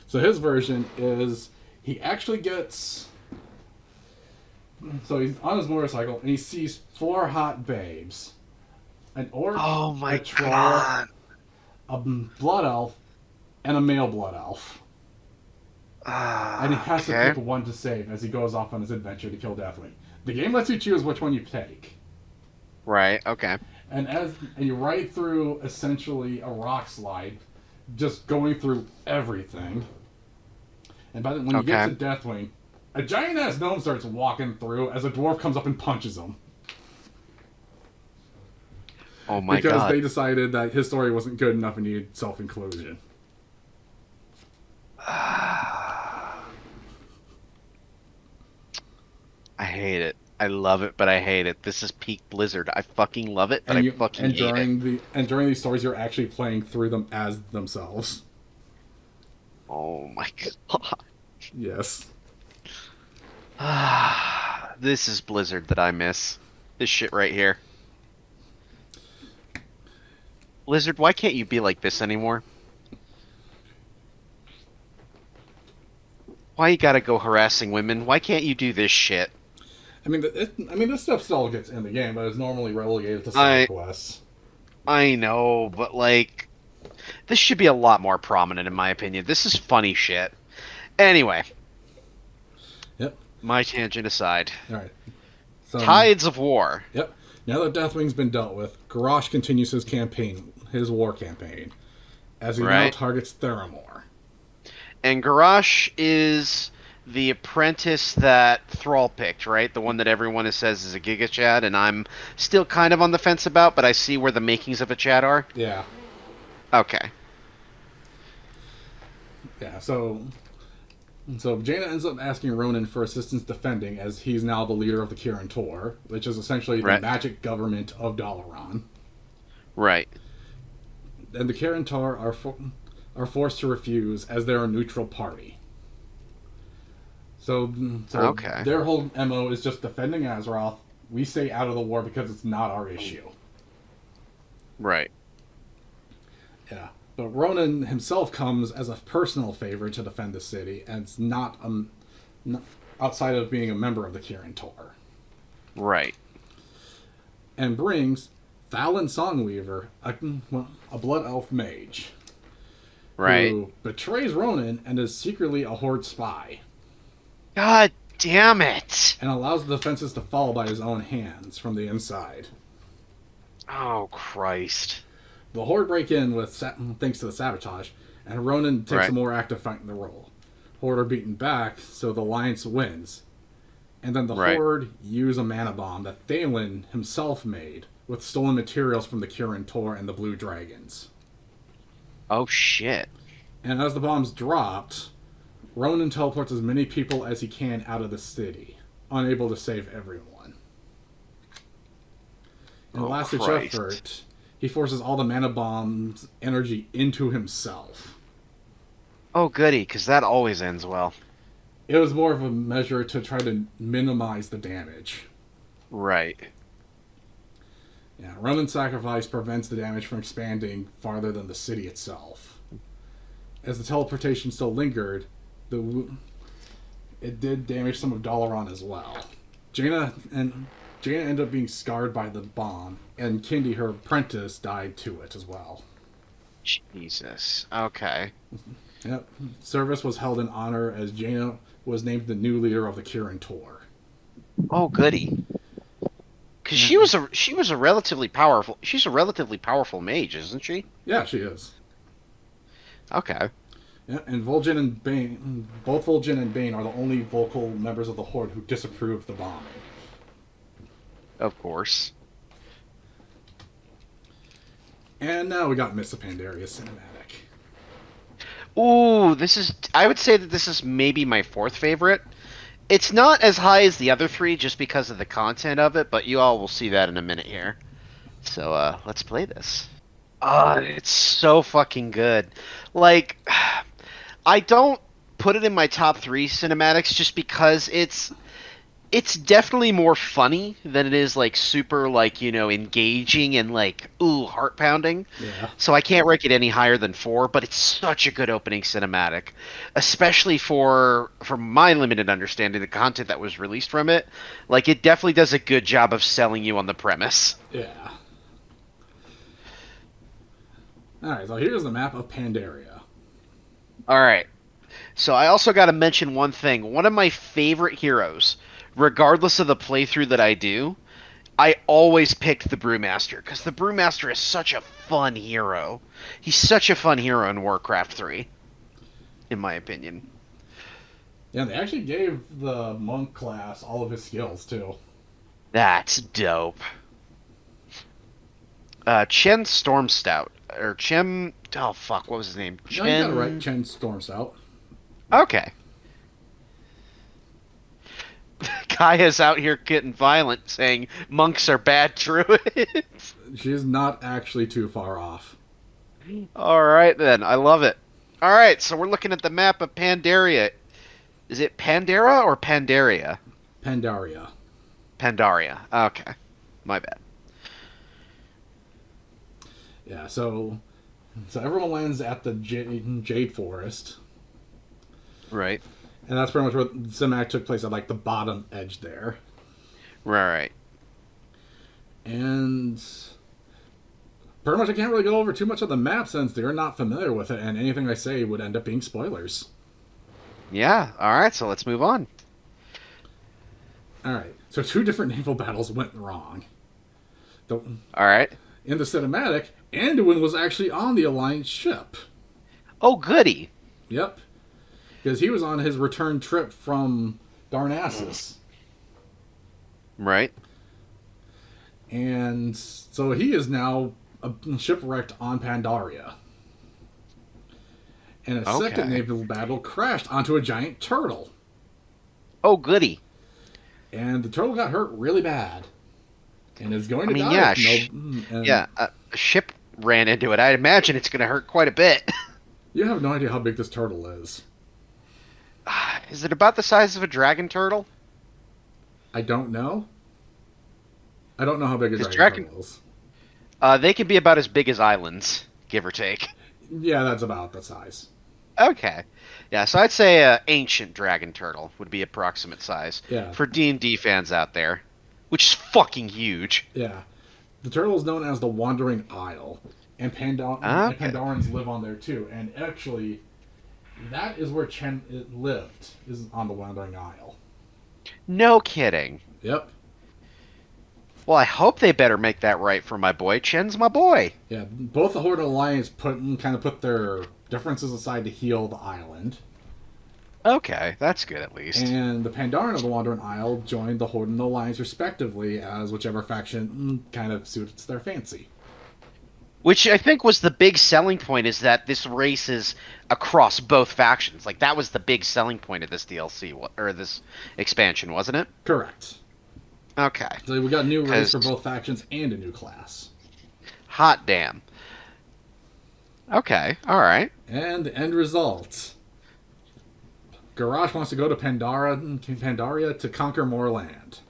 So his version is, he actually gets... So he's on his motorcycle, and he sees 4 hot babes. An orc, Oh my a troll, god. a blood elf, and a male blood elf. And he has to pick one to save as he goes off on his adventure to kill Deathwing. The game lets you choose which one you take. Right, okay. And you ride through essentially a rock slide, just going through everything. And when you get to Deathwing, a giant ass gnome starts walking through as a dwarf comes up and punches him. Oh my god. Because they decided that his story wasn't good enough and needed self-inclusion. I hate it. I love it, but I hate it. This is peak Blizzard. I fucking love it, but I fucking hate it. And during these stories, you're actually playing through them as themselves. Oh my god. Yes. This is Blizzard that I miss. This shit right here. Blizzard, why can't you be like this anymore? Why you gotta go harassing women? Why can't you do this shit? I mean, this stuff still gets in the game, but it's normally relegated to side quests. I know, but like, this should be a lot more prominent in my opinion. This is funny shit. Anyway. Yep. My tangent aside. Alright. Tides of War. Yep. Now that Deathwing's been dealt with, Garrosh continues his campaign, his war campaign, as he now targets Theramore. And Garrosh is the apprentice that Thrall picked, right? The one that everyone says is a Giga Chad, and I'm still kind of on the fence about, but I see where the makings of a Chad are. Yeah. Okay. Yeah, so Jaina ends up asking Ronan for assistance defending, as he's now the leader of the Kirin Tor, which is essentially the magic government of Dalaran. Right. And the Kirin Tor are forced to refuse, as they're a neutral party. So their whole MO is just defending Azeroth. We stay out of the war because it's not our issue. Right. Yeah. But Ronan himself comes as a personal favor to defend the city, and it's not outside of being a member of the Kirin Tor. Right. And brings Velen Songweaver, a blood elf mage. Right. Who betrays Ronan and is secretly a Horde spy. God damn it! And allows the defenses to fall by his own hands from the inside. Oh, Christ. The Horde break in thanks to the sabotage, and Ronan takes a more active fight in the role. Horde are beaten back, so the Alliance wins. And then the Right. Horde use a mana bomb that Velen himself made with stolen materials from the Kirin Tor and the Blue Dragons. Oh shit. And as the bombs dropped, Ronan teleports as many people as he can out of the city, unable to save everyone. In a last-ditch effort, he forces all the mana bombs' energy into himself. Oh goody, because that always ends well. It was more of a measure to try to minimize the damage. Right. Yeah, Ronan's sacrifice prevents the damage from expanding farther than the city itself. As the teleportation still lingered, it did damage some of Dalaran as well. Jaina ended up being scarred by the bomb, and Kindi, her apprentice, died to it as well. Jesus. Okay. Yep. Service was held in honor as Jaina was named the new leader of the Kirin Tor. Oh goody. Because she was a relatively powerful. She's a relatively powerful mage, isn't she? Yeah, she is. Okay. Yeah, and Vol'jin and Bane, both Vol'jin and Bane are the only vocal members of the Horde who disapprove the bombing. Of course. And now we got Mists of Pandaria Cinimatic. Ooh, I would say that this is maybe my fourth favorite. It's not as high as the other three just because of the content of it, but you all will see that in a minute here. So, let's play this. It's so fucking good. Like, I don't put it in my top 3 cinematics just because it's definitely more funny than it is like super like, you know, engaging and like heart pounding. Yeah. So I can't rank it any higher than 4, but it's such a good opening cinematic, especially for my limited understanding the content that was released from it. Like it definitely does a good job of selling you on the premise. Yeah. Alright, so here's the map of Pandaria. All right. So I also got to mention one thing. One of my favorite heroes, regardless of the playthrough that I do, I always pick the Brewmaster because the Brewmaster is such a fun hero. He's such a fun hero in Warcraft 3, in my opinion. Yeah, they actually gave the monk class all of his skills, too. That's dope. Chen Stormstout. Or Chem... Oh, fuck, what was his name? No, you got it right, Chen Stormstout. Okay. Kaya's out here getting violent, saying monks are bad druids. She is not actually too far off. Alright then, I love it. Alright, so we're looking at the map of Pandaria. Is it Pandara or Pandaria? Pandaria. Pandaria. Okay. My bad. Yeah, so everyone lands at the Jade Forest. Right. And that's pretty much where the cinematic took place, at like the bottom edge there. Right. And pretty much I can't really go over too much of the map since they're not familiar with it, and anything I say would end up being spoilers. Yeah, alright, so let's move on. Alright, so 2 different naval battles went wrong. Alright. In the cinematic, Anduin was actually on the Alliance ship. Oh, goody. Yep. Because he was on his return trip from Darnassus. Right. And so he is now shipwrecked on Pandaria. And a second naval battle crashed onto a giant turtle. Oh, goody. And the turtle got hurt really bad. And is going to die. Yeah, a ship ran into it. I'd imagine it's going to hurt quite a bit. You have no idea how big this turtle is. Is it about the size of a dragon turtle? I don't know. I don't know how big a dragon turtle is. They can be about as big as islands, give or take. Yeah, that's about the size. Okay. Yeah, so I'd say an ancient dragon turtle would be approximate size. Yeah. For D&D fans out there. Which is fucking huge. Yeah. The turtle is known as the Wandering Isle. And Pandarans live on there too. And actually, that is where Chen lived, is on the Wandering Isle. No kidding. Yep. Well, I hope they better make that right for my boy. Chen's my boy. Yeah, both the Horde and Alliance put their differences aside to heal the island. Okay, that's good at least. And the Pandaren of the Wandering Isle joined the Horde and the Alliance respectively, as whichever faction kind of suits their fancy. Which I think was the big selling point, is that this race is across both factions. Like, that was the big selling point of this DLC, or this expansion, wasn't it? Correct. Okay. So we got a new race for both factions and a new class. Hot damn. Okay, alright. And the end result. Garrosh wants to go to Pandaria to conquer more land.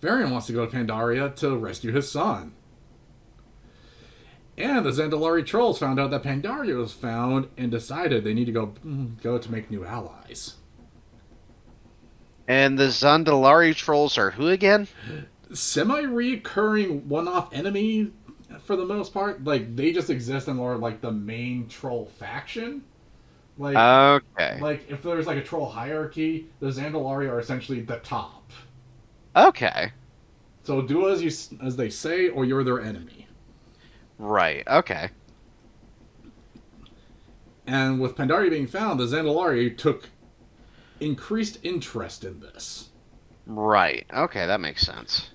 Varian wants to go to Pandaria to rescue his son. And the Zandalari trolls found out that Pandaria was found and decided they need to go to make new allies. And the Zandalari trolls are who again? Semi-reoccurring one-off enemy for the most part. Like, they just exist in more like the main troll faction. Like, okay. Like, if there's like a troll hierarchy, the Zandalari are essentially the top. Okay. So do as they say, or you're their enemy. Right, okay. And with Pandaria being found, the Zandalari took increased interest in this. Right, okay, that makes sense.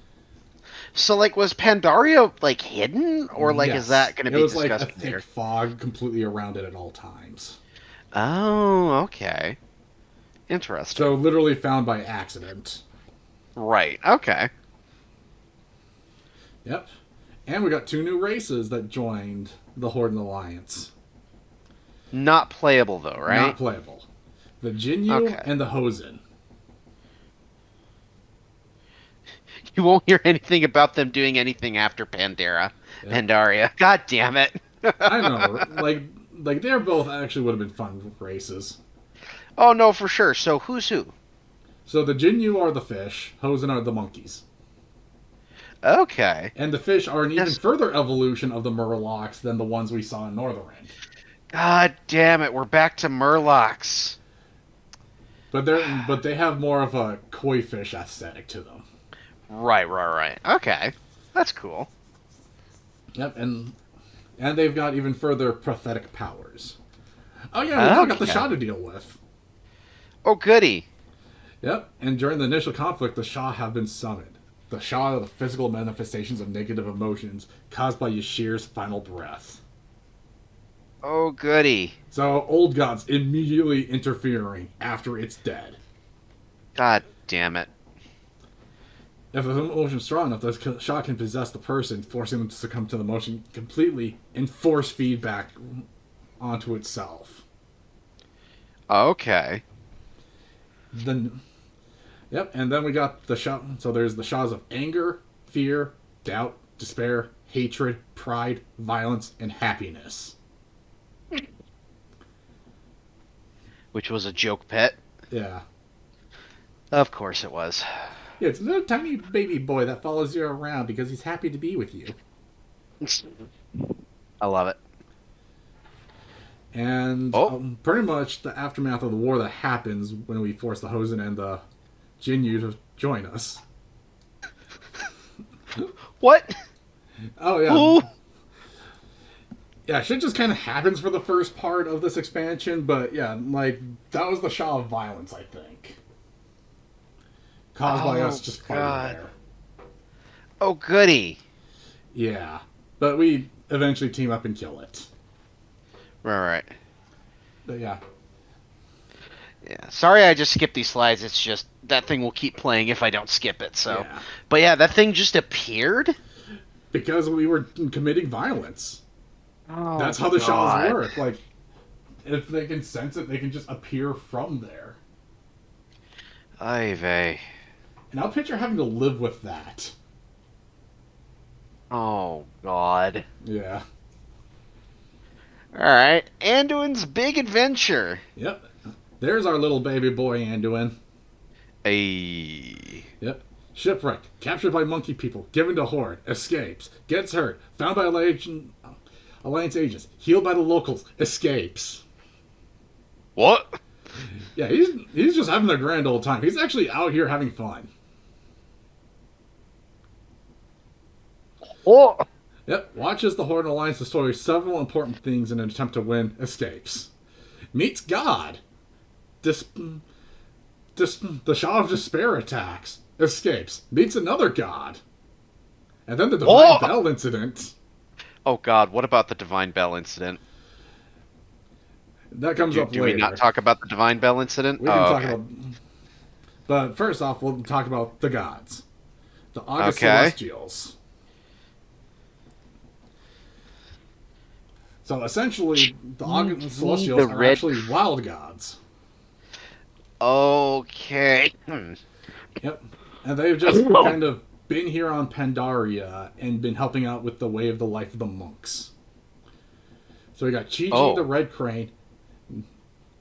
So, like, was Pandaria, like, hidden? Or, like, Yes. Is that going to be discussed It was like a later? thick fog completely around it at all times. Oh, okay. Interesting. So literally found by accident. Right, okay. Yep. And we got 2 new races that joined the Horde and Alliance. Not playable, though, right? Not playable. The Jinyu and the Hosen. You won't hear anything about them doing anything after Pandaria. God damn it. I know. Like they're both actually would have been fun races. Oh, no, for sure. So who's who? So the Jinyu are the fish. Hosen are the monkeys. Okay. And the fish are an even further evolution of the Murlocs than the ones we saw in Northrend. God damn it, we're back to Murlocs. But they have more of a koi fish aesthetic to them. Right. Okay. That's cool. Yep, and they've got even further pathetic powers. Oh yeah, we still got the Shah to deal with. Oh goody. Yep, and during the initial conflict, the Shah have been summoned. The Shah are the physical manifestations of negative emotions caused by Yashir's final breath. Oh goody. So old gods immediately interfering after it's dead. God damn it. If the emotion is strong enough, the Shah can possess the person, forcing them to succumb to the emotion completely and force feedback onto itself. Okay. Yep, and then we got the Shah. So there's the Shahs of anger, fear, doubt, despair, hatred, pride, violence, and happiness. Which was a joke pet. Yeah. Of course it was. Yeah, it's a little tiny baby boy that follows you around because he's happy to be with you. I love it. And pretty much the aftermath of the war that happens when we force the Hosen and the Jinyu to join us. What? Oh, yeah. Ooh. Yeah, shit just kind of happens for the first part of this expansion, but yeah, like, that was the Shah of violence, I think. Caused by us just fighting there. Oh, goody. Yeah, but we eventually team up and kill it. Right. But yeah. Yeah, sorry I just skipped these slides. It's just, that thing will keep playing if I don't skip it, so. Yeah. But yeah, that thing just appeared? Because we were committing violence. Oh, that's how the Shahs work. Like, if they can sense it, they can just appear from there. Ay vey. And I'll picture having to live with that. Oh, God. Yeah. Alright, Anduin's Big Adventure. Yep. There's our little baby boy, Anduin. Ayy. Yep. Shipwrecked, captured by monkey people, given to Horde, escapes, gets hurt, found by Alliance agents, healed by the locals, escapes. What? Yeah, he's just having a grand old time. He's actually out here having fun. Oh. Yep, watches the Horde and Alliance destroy several important things in an attempt to win, escapes. Meets God. the Shaw of Despair attacks, escapes, meets another god. And then the Divine Oh! Bell incident. Oh god, what about the Divine Bell incident? That comes up Do later. we not talk about the Divine Bell incident? We can talk okay. about... But first off, we'll talk about the gods. The August Okay. Celestials. So essentially, the August Celestials are actually wild gods. Okay. Yep. And they've just kind of been here on Pandaria and been helping out with the way of the life of the monks. So we got Chi-Chi the Red Crane.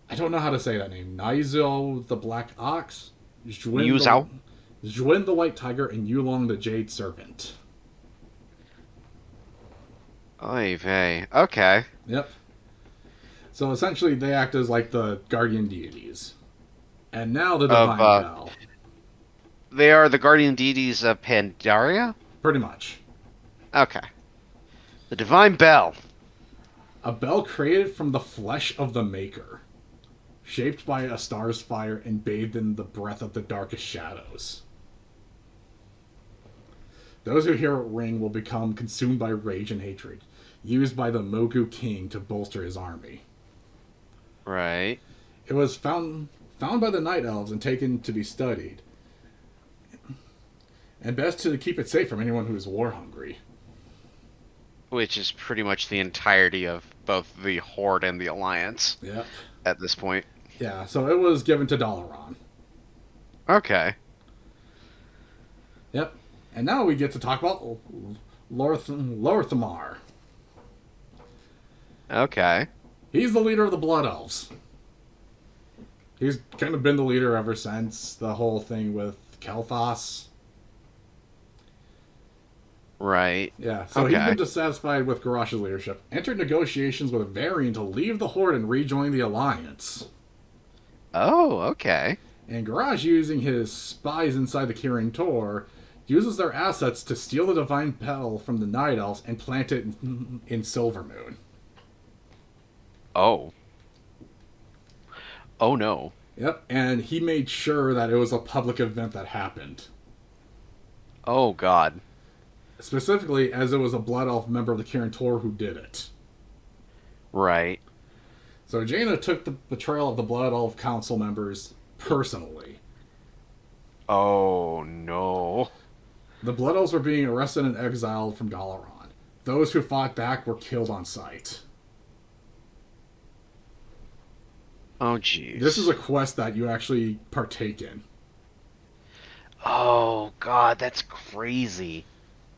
I don't know how to say that name. Naizo the Black Ox. Zhuin the White Tiger, and Yulong the Jade Serpent. Oy vey. Okay. Yep. So essentially, they act as like the guardian deities. And now the Divine Bell. They are the guardian deities of Pandaria? Pretty much. Okay. The Divine Bell. A bell created from the flesh of the Maker. Shaped by a star's fire and bathed in the breath of the darkest shadows. Those who hear it ring will become consumed by rage and hatred, used by the Mogu King to bolster his army. Right. It was found by the Night Elves and taken to be studied. And best to keep it safe from anyone who is war hungry. Which is pretty much the entirety of both the Horde and the Alliance. Yep. At this point. Yeah, so it was given to Dalaran. Okay. Yep. And now we get to talk about Lorthamar. Okay. He's the leader of the Blood Elves. He's kind of been the leader ever since the whole thing with Kel'Thas. Right. Yeah, so he's been dissatisfied with Garrosh's leadership, entered negotiations with Varian to leave the Horde and rejoin the Alliance. Oh, okay. And Garrosh, using his spies inside the Kirin Tor, uses their assets to steal the Divine Bell from the Night Elves and plant it in Silvermoon. Oh. Oh no. Yep, and he made sure that it was a public event that happened. Oh god. Specifically, as it was a Blood Elf member of the Kirin Tor who did it. Right. So Jaina took the betrayal of the Blood Elf Council members personally. Oh no. The Blood Elves were being arrested and exiled from Dalaran. Those who fought back were killed on sight. Oh jeez. This is a quest that you actually partake in. Oh god, that's crazy.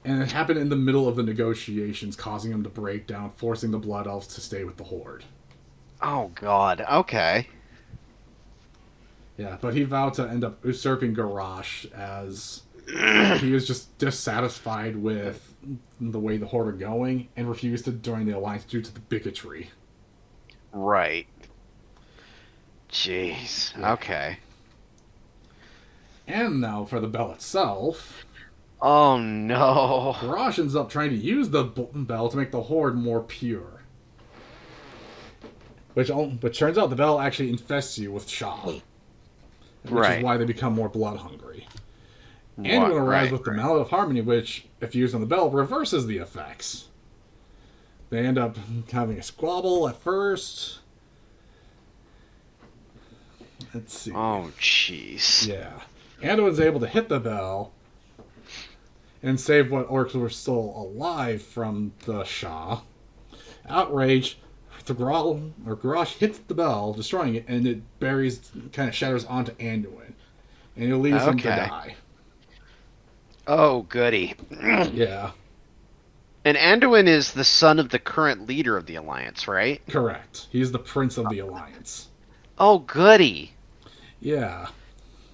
And it happened in the middle of the negotiations, causing them to break down, forcing the Blood Elves to stay with the Horde. Oh god, okay. Yeah, but he vowed to end up usurping Garrosh as he was just dissatisfied with the way the Horde are going and refused to join the Alliance due to the bigotry. Right. Jeez. Yeah. Okay. And now for the bell itself. Oh no. Garrosh ends up trying to use the bell to make the Horde more pure. Which turns out the bell actually infests you with Shatt. Which is why they become more blood hungry. Anduin arrives with the Mallet of Harmony, which, if used on the bell, reverses the effects. They end up having a squabble at first. Let's see. Oh, jeez. Yeah. Anduin's able to hit the bell and save what orcs were still alive from the Shah. Outraged, Garrosh hits the bell, destroying it, and it kind of shatters onto Anduin. And it leaves him to die. Oh, goody. Yeah. And Anduin is the son of the current leader of the Alliance, right? Correct. He's the prince of the Alliance. Oh, goody. Yeah.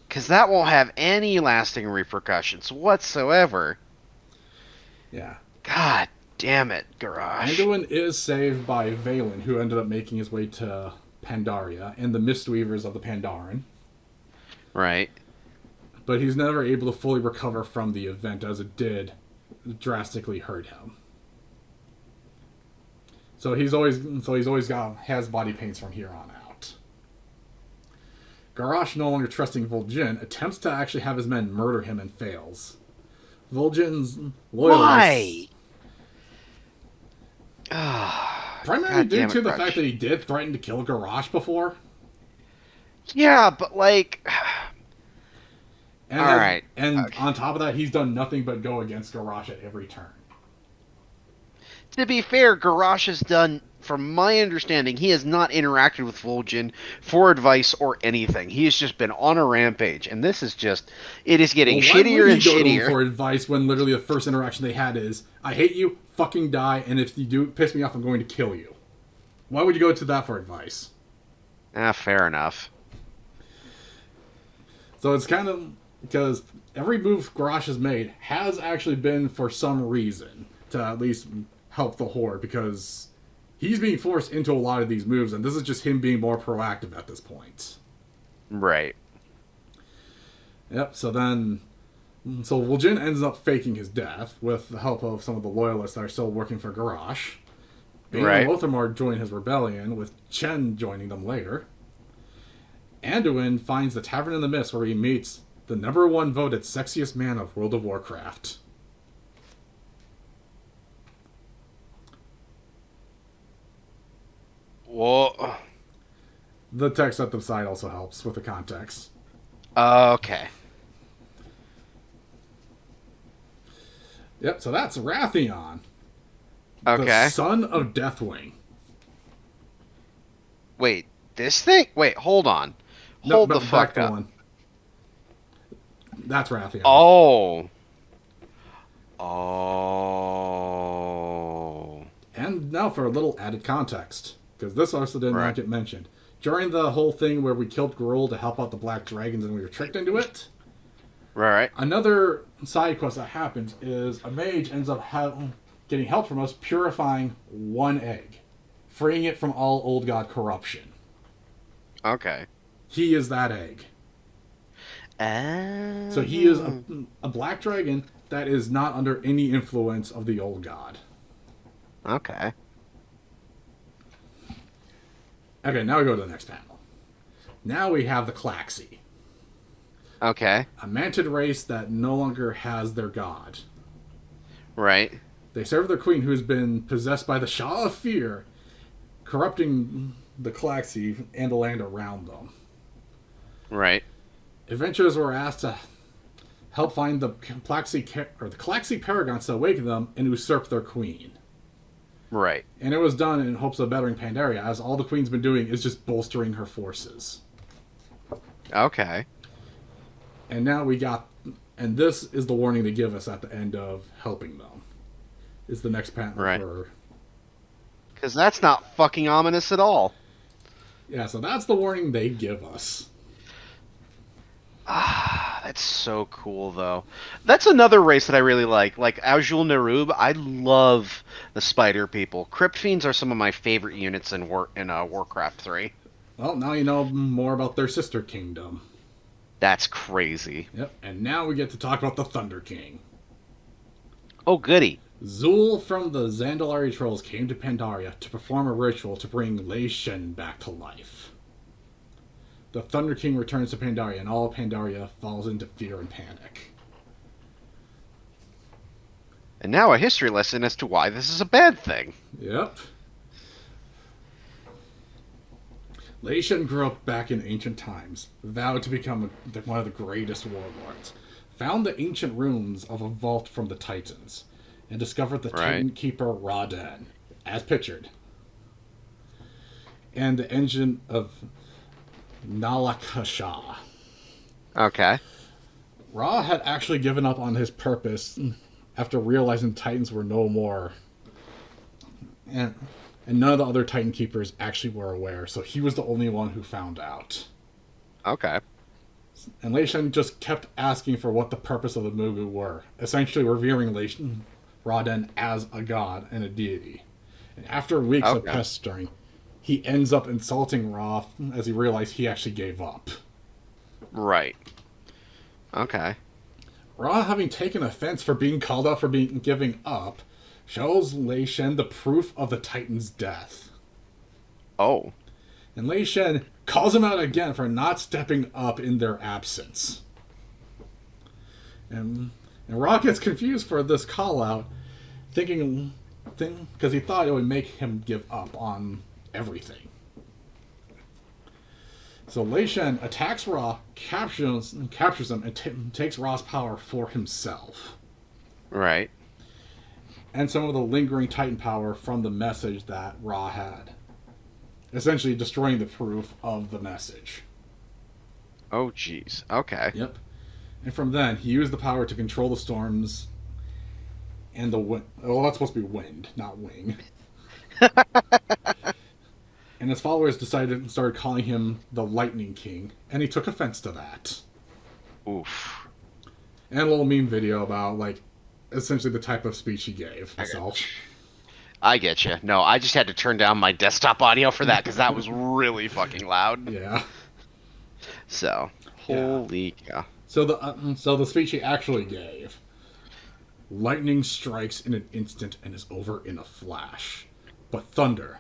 Because that won't have any lasting repercussions whatsoever. Yeah. God damn it, Garrosh. Anduin is saved by Velen, who ended up making his way to Pandaria, and the Mistweavers of the Pandaren. Right. But he's never able to fully recover from the event, as it did drastically hurt him. So he's always has body pains from here on out. Garrosh, no longer trusting Vol'jin, attempts to actually have his men murder him and fails. Vol'jin's loyalists... Why? Primarily God due damn it, to the Crutch. fact that he did threaten to kill Garrosh before. Yeah, but like... And, Alright. and Okay. on top of that, he's done nothing but go against Garrosh at every turn. To be fair, Garrosh has done, from my understanding, he has not interacted with Vol'jin for advice or anything. He has just been on a rampage, and this is just, it is getting Well, why would shittier he and go to him shittier. for advice when literally the first interaction they had is, I hate you, fucking die, and if you do piss me off, I'm going to kill you? Why would you go to that for advice? Fair enough. So it's kind of... Because every move Garrosh has made has actually been for some reason to at least help the Horde, because he's being forced into a lot of these moves, and this is just him being more proactive at this point. Right. Yep, so Vol'jin ends up faking his death with the help of some of the loyalists that are still working for Garrosh. Bane Right. and Lothar join his rebellion, with Chen joining them later. Anduin finds the Tavern in the Mist, where he meets the #1 voted sexiest man of World of Warcraft. Whoa. The text at the side also helps with the context. Okay. Yep, so that's Wrathion, Okay. the son of Deathwing. Wait, this thing? Wait, hold on. No, Hold but the fuck back up. one. That's Wrathion. Oh. Oh. And now for a little added context, because this also did Right. not get mentioned. During the whole thing where we killed Gruul to help out the Black Dragons and we were tricked into it, Right. another side quest that happens is a mage ends up getting help from us purifying one egg, freeing it from all old god corruption. Okay. He is that egg. So he is a black dragon that is not under any influence of the old god. Okay. Okay, now we go to the next panel. Now we have the Klaxxi, Okay. a mantid race that no longer has their god. Right. They serve their queen, who has been possessed by the Shah of Fear, corrupting the Klaxxi and the land around them. Right. Adventurers were asked to help find the Klaxxi paragons to awaken them and usurp their queen. Right. And it was done in hopes of bettering Pandaria, as all the queen's been doing is just bolstering her forces. Okay. And now and this is the warning they give us at the end of helping them. Is the next panel Right. for... Because that's not fucking ominous at all. Yeah, so that's the warning they give us. That's so cool, though. That's another race that I really like. Like Azul Nerub, I love the spider people. Crypt Fiends are some of my favorite units in Warcraft 3. Well, now you know more about their sister kingdom. That's crazy. Yep, and now we get to talk about the Thunder King. Oh, goody. Zul from the Zandalari Trolls came to Pandaria to perform a ritual to bring Lei Shen back to life. The Thunder King returns to Pandaria, and all of Pandaria falls into fear and panic. And now a history lesson as to why this is a bad thing. Yep. Lei Shen grew up back in ancient times, vowed to become one of the greatest warlords, found the ancient ruins of a vault from the Titans, and discovered the Titan Keeper Ra-Den, as pictured, and the engine of Nalakasha. Okay. Ra had actually given up on his purpose after realizing the Titans were no more, and none of the other Titan Keepers actually were aware, so he was the only one who found out. Okay. And Lei Shen just kept asking for what the purpose of the Mugu were, essentially revering Ra-Den as a god and a deity. And after weeks of pestering, he ends up insulting Ra as he realized he actually gave up. Right. Okay. Ra, having taken offense for being called out for giving up, shows Lei Shen the proof of the Titan's death. Oh. And Lei Shen calls him out again for not stepping up in their absence. And Ra gets confused for this call out, thinking because he thought it would make him give up on everything. So Lei Shen attacks Ra, captures him, and takes Ra's power for himself. Right. And some of the lingering Titan power from the message that Ra had. Essentially destroying the proof of the message. Oh, jeez. Okay. Yep. And from then, he used the power to control the storms and the wind. Well, that's supposed to be wind, not wing. And his followers started calling him the Lightning King, and he took offense to that. Oof. And a little meme video about, like, essentially the type of speech he gave himself. I get you. No, I just had to turn down my desktop audio for that because that was really fucking loud. Yeah. So, holy cow. So the speech he actually gave: lightning strikes in an instant and is over in a flash. But thunder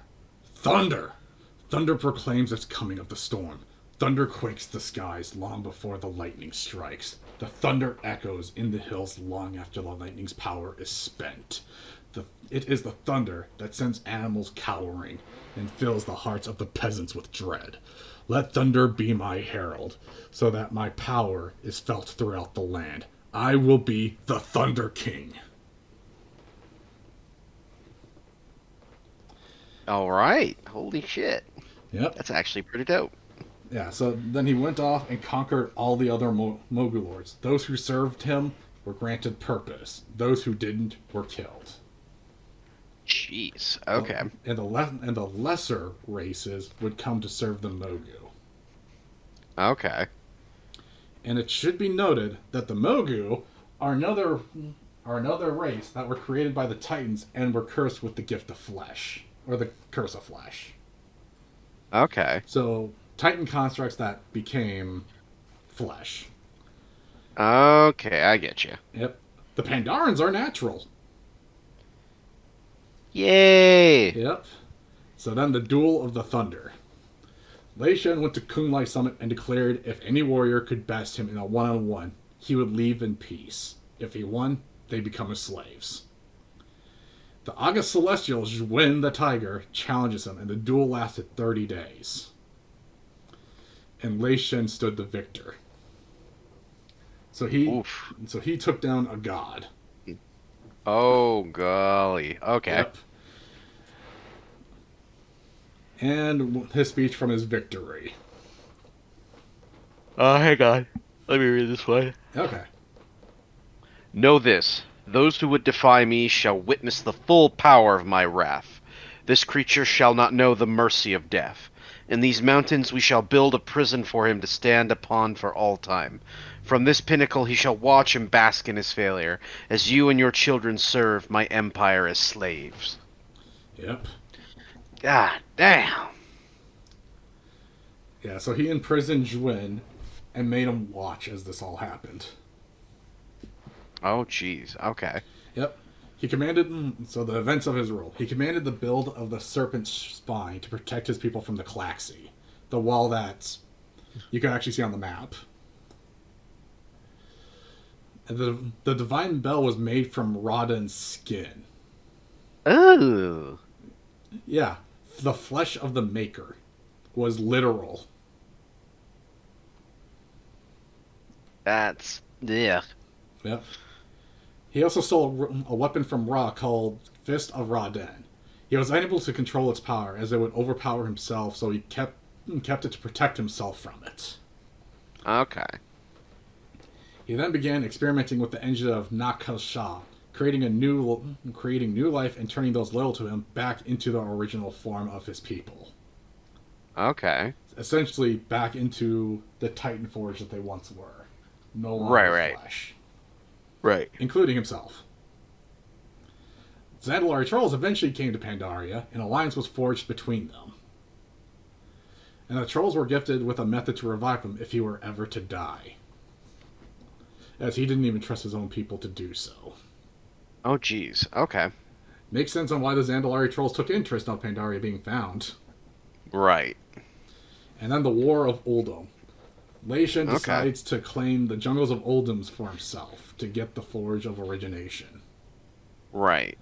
proclaims its coming of the storm. Thunder quakes the skies long before the lightning strikes. The thunder echoes in the hills long after the lightning's power is spent. It is the thunder that sends animals cowering and fills the hearts of the peasants with dread. Let thunder be my herald, so that my power is felt throughout the land. I will be the Thunder King. All right. Holy shit. Yep. That's actually pretty dope. Yeah, so then he went off and conquered all the other Mogu lords. Those who served him were granted purpose. Those who didn't were killed. Jeez. Okay. And the lesser races would come to serve the Mogu. Okay. And it should be noted that the Mogu are another race that were created by the Titans and were cursed with the gift of flesh, or the curse of flesh. Okay. So Titan constructs that became flesh. Okay, I get you. Yep. The Pandarians are natural. Yay! Yep. So then the Duel of the Thunder. Lei Shen went to Kunlai Summit and declared if any warrior could best him in a one-on-one, he would leave in peace. If he won, they become his slaves. The August Celestial Zhuin the Tiger challenges him, and the duel lasted 30 days. And Lei Shen stood the victor. So he took down a god. Oh, golly. Okay. Yep. And his speech from his victory. Hang on. Let me read this one. Okay. Know this. Those who would defy me shall witness the full power of my wrath. This creature shall not know the mercy of death. In these mountains we shall build a prison for him to stand upon for all time. From this pinnacle he shall watch and bask in his failure, as you and your children serve my empire as slaves. Yep. God damn. Yeah, so he imprisoned Zhuin and made him watch as this all happened. Oh, jeez. Okay. Yep. He commanded, so the events of his rule. He commanded the build of the serpent's spine to protect his people from the Klaxxi, the wall that you can actually see on the map. And the divine bell was made from Raden's skin. Ooh. Yeah, the flesh of the maker was literal. That's... yeah. Yep. He also stole a weapon from Ra called Fist of Raden. He was unable to control its power as it would overpower himself, so he kept it to protect himself from it. Okay. He then began experimenting with the engine of Nakasha, creating new life and turning those loyal to him back into the original form of his people. Okay. Essentially back into the Titan Forge that they once were. No longer flesh. Right. Including himself. Zandalari trolls eventually came to Pandaria, and an alliance was forged between them. And the trolls were gifted with a method to revive him if he were ever to die. As he didn't even trust his own people to do so. Oh, jeez. Okay. Makes sense on why the Zandalari trolls took interest on Pandaria being found. Right. And then the War of Uldum. Leishan Okay. decides to claim the jungles of Uldum for himself to get the Forge of Origination. Right.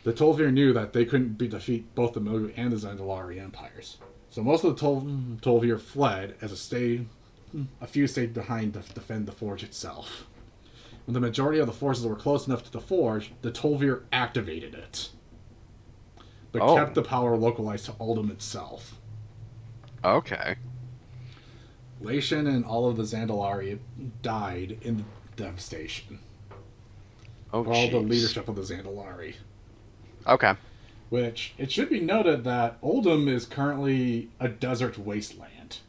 The Tol'vir knew that they couldn't defeat both the Mogu and the Zandalari empires. So most of the Tol'vir fled as a few stayed behind to defend the Forge itself. When the majority of the forces were close enough to the Forge, the Tol'vir activated it. But kept the power localized to Uldum itself. Okay. Leishan and all of the Zandalari died in the devastation. Oh, all the leadership of the Zandalari. Okay. Which, it should be noted that Uldum is currently a desert wasteland.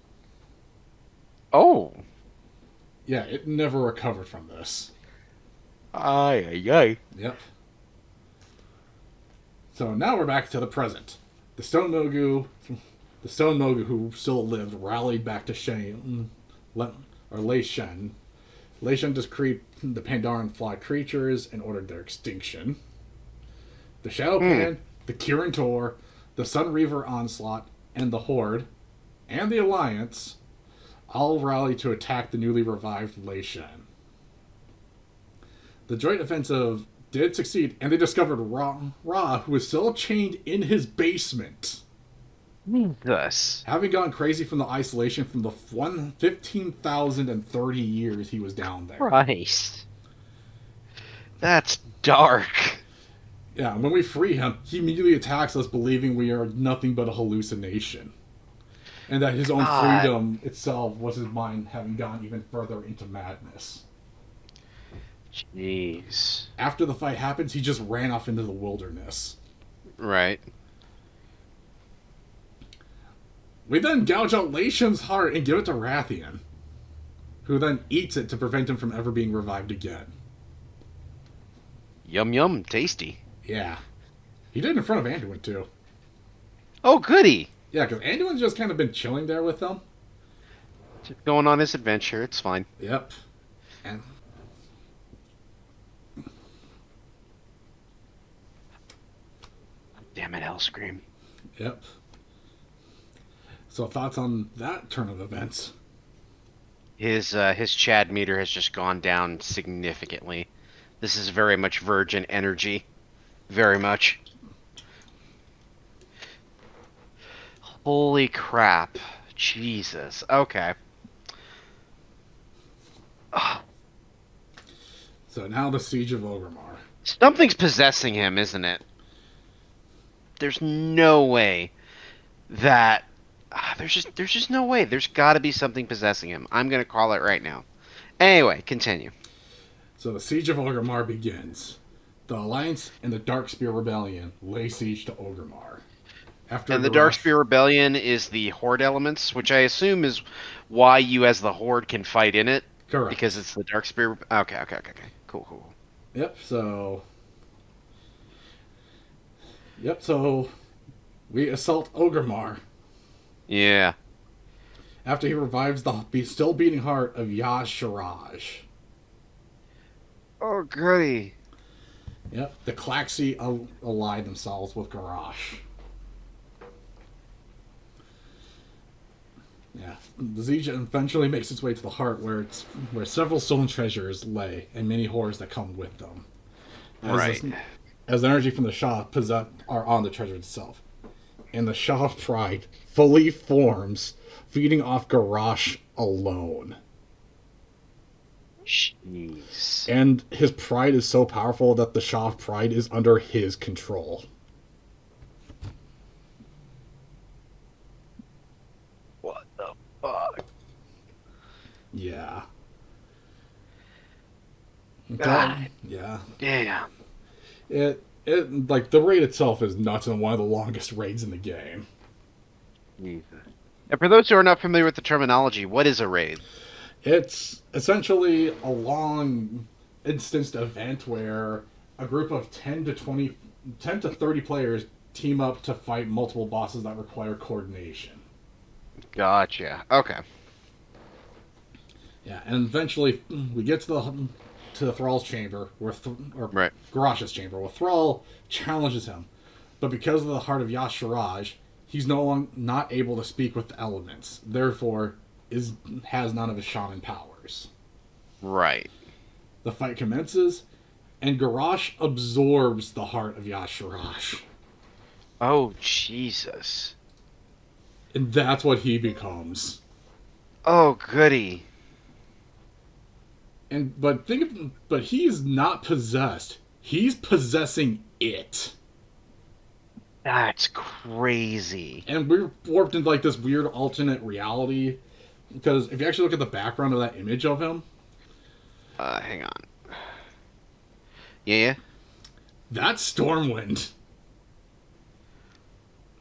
Oh. Yeah, it never recovered from this. Yep. So now we're back to the present. The Stone Mogu who still lived rallied back to Leishan. Leishan decreed the Pandaren flawed creatures and ordered their extinction. The Shadowpan, the Kirin Tor, the Sunreaver Onslaught, and the Horde, and the Alliance all rallied to attack the newly revived Leishan. The joint offensive did succeed, and they discovered Ra, who was still chained in his basement. Jesus. Having gone crazy from the isolation from the 15,030 years he was down there. Christ. That's dark. Yeah, when we free him, he immediately attacks us believing we are nothing but a hallucination. And that his own freedom itself was his mind having gone even further into madness. Jeez. After the fight happens, he just ran off into the wilderness. Right. We then gouge out Leishan's heart and give it to Rathian, who then eats it to prevent him from ever being revived again. Yum yum, tasty. Yeah. He did it in front of Anduin, too. Oh, goody. Yeah, because Anduin's just kind of been chilling there with them. Just going on his adventure, it's fine. Yep. And... Damn it, Hellscream. Yep. So thoughts on that turn of events? His Chad meter has just gone down significantly. This is very much virgin energy. Very much. Holy crap. Jesus. Okay. So now the Siege of Oggrimar. Something's possessing him, isn't it? There's no way that... there's just no way. There's got to be something possessing him. I'm going to call it right now. Anyway, continue. So the Siege of Oggrimar begins. The Alliance and the Darkspear Rebellion lay siege to Oggrimar. And the Darkspear Rebellion is the Horde elements, which I assume is why you as the Horde can fight in it. Correct. Because it's the Darkspear... Okay. Cool. Yep, so we assault Oggrimar. Yeah. After he revives the still beating heart of Yaz-Shiraj. Oh, goody. Yep, the Klaxxi allied themselves with Garrosh. Yeah, the siege eventually makes its way to the heart, where several stolen treasures lay, and many horrors that come with them. As the energy from the Shah are on the treasure itself, and the Shah of Pride fully forms, feeding off Garrosh alone. Jeez. And his pride is so powerful that the Shah of Pride is under his control. What the fuck? Yeah. God. Yeah. Damn. It like the raid itself is nuts and one of the longest raids in the game. Jesus. And for those who are not familiar with the terminology, what is a raid? It's essentially a long instanced event where a group of 10 to 30 players team up to fight multiple bosses that require coordination. Gotcha. Okay. Yeah, and eventually we get to the Thrall's chamber, Garrosh's chamber, where Thrall challenges him. But because of the heart of Yaz-Shiraj, he's not able to speak with the elements. Therefore, has none of his shaman powers. Right. The fight commences, and Garrosh absorbs the heart of Y'Sharosh. Oh, Jesus. And that's what he becomes. Oh, goody. But he's not possessed. He's possessing it. That's crazy. And we're warped into like this weird alternate reality. Because if you actually look at the background of that image of him, Hang on. Yeah. that's Stormwind.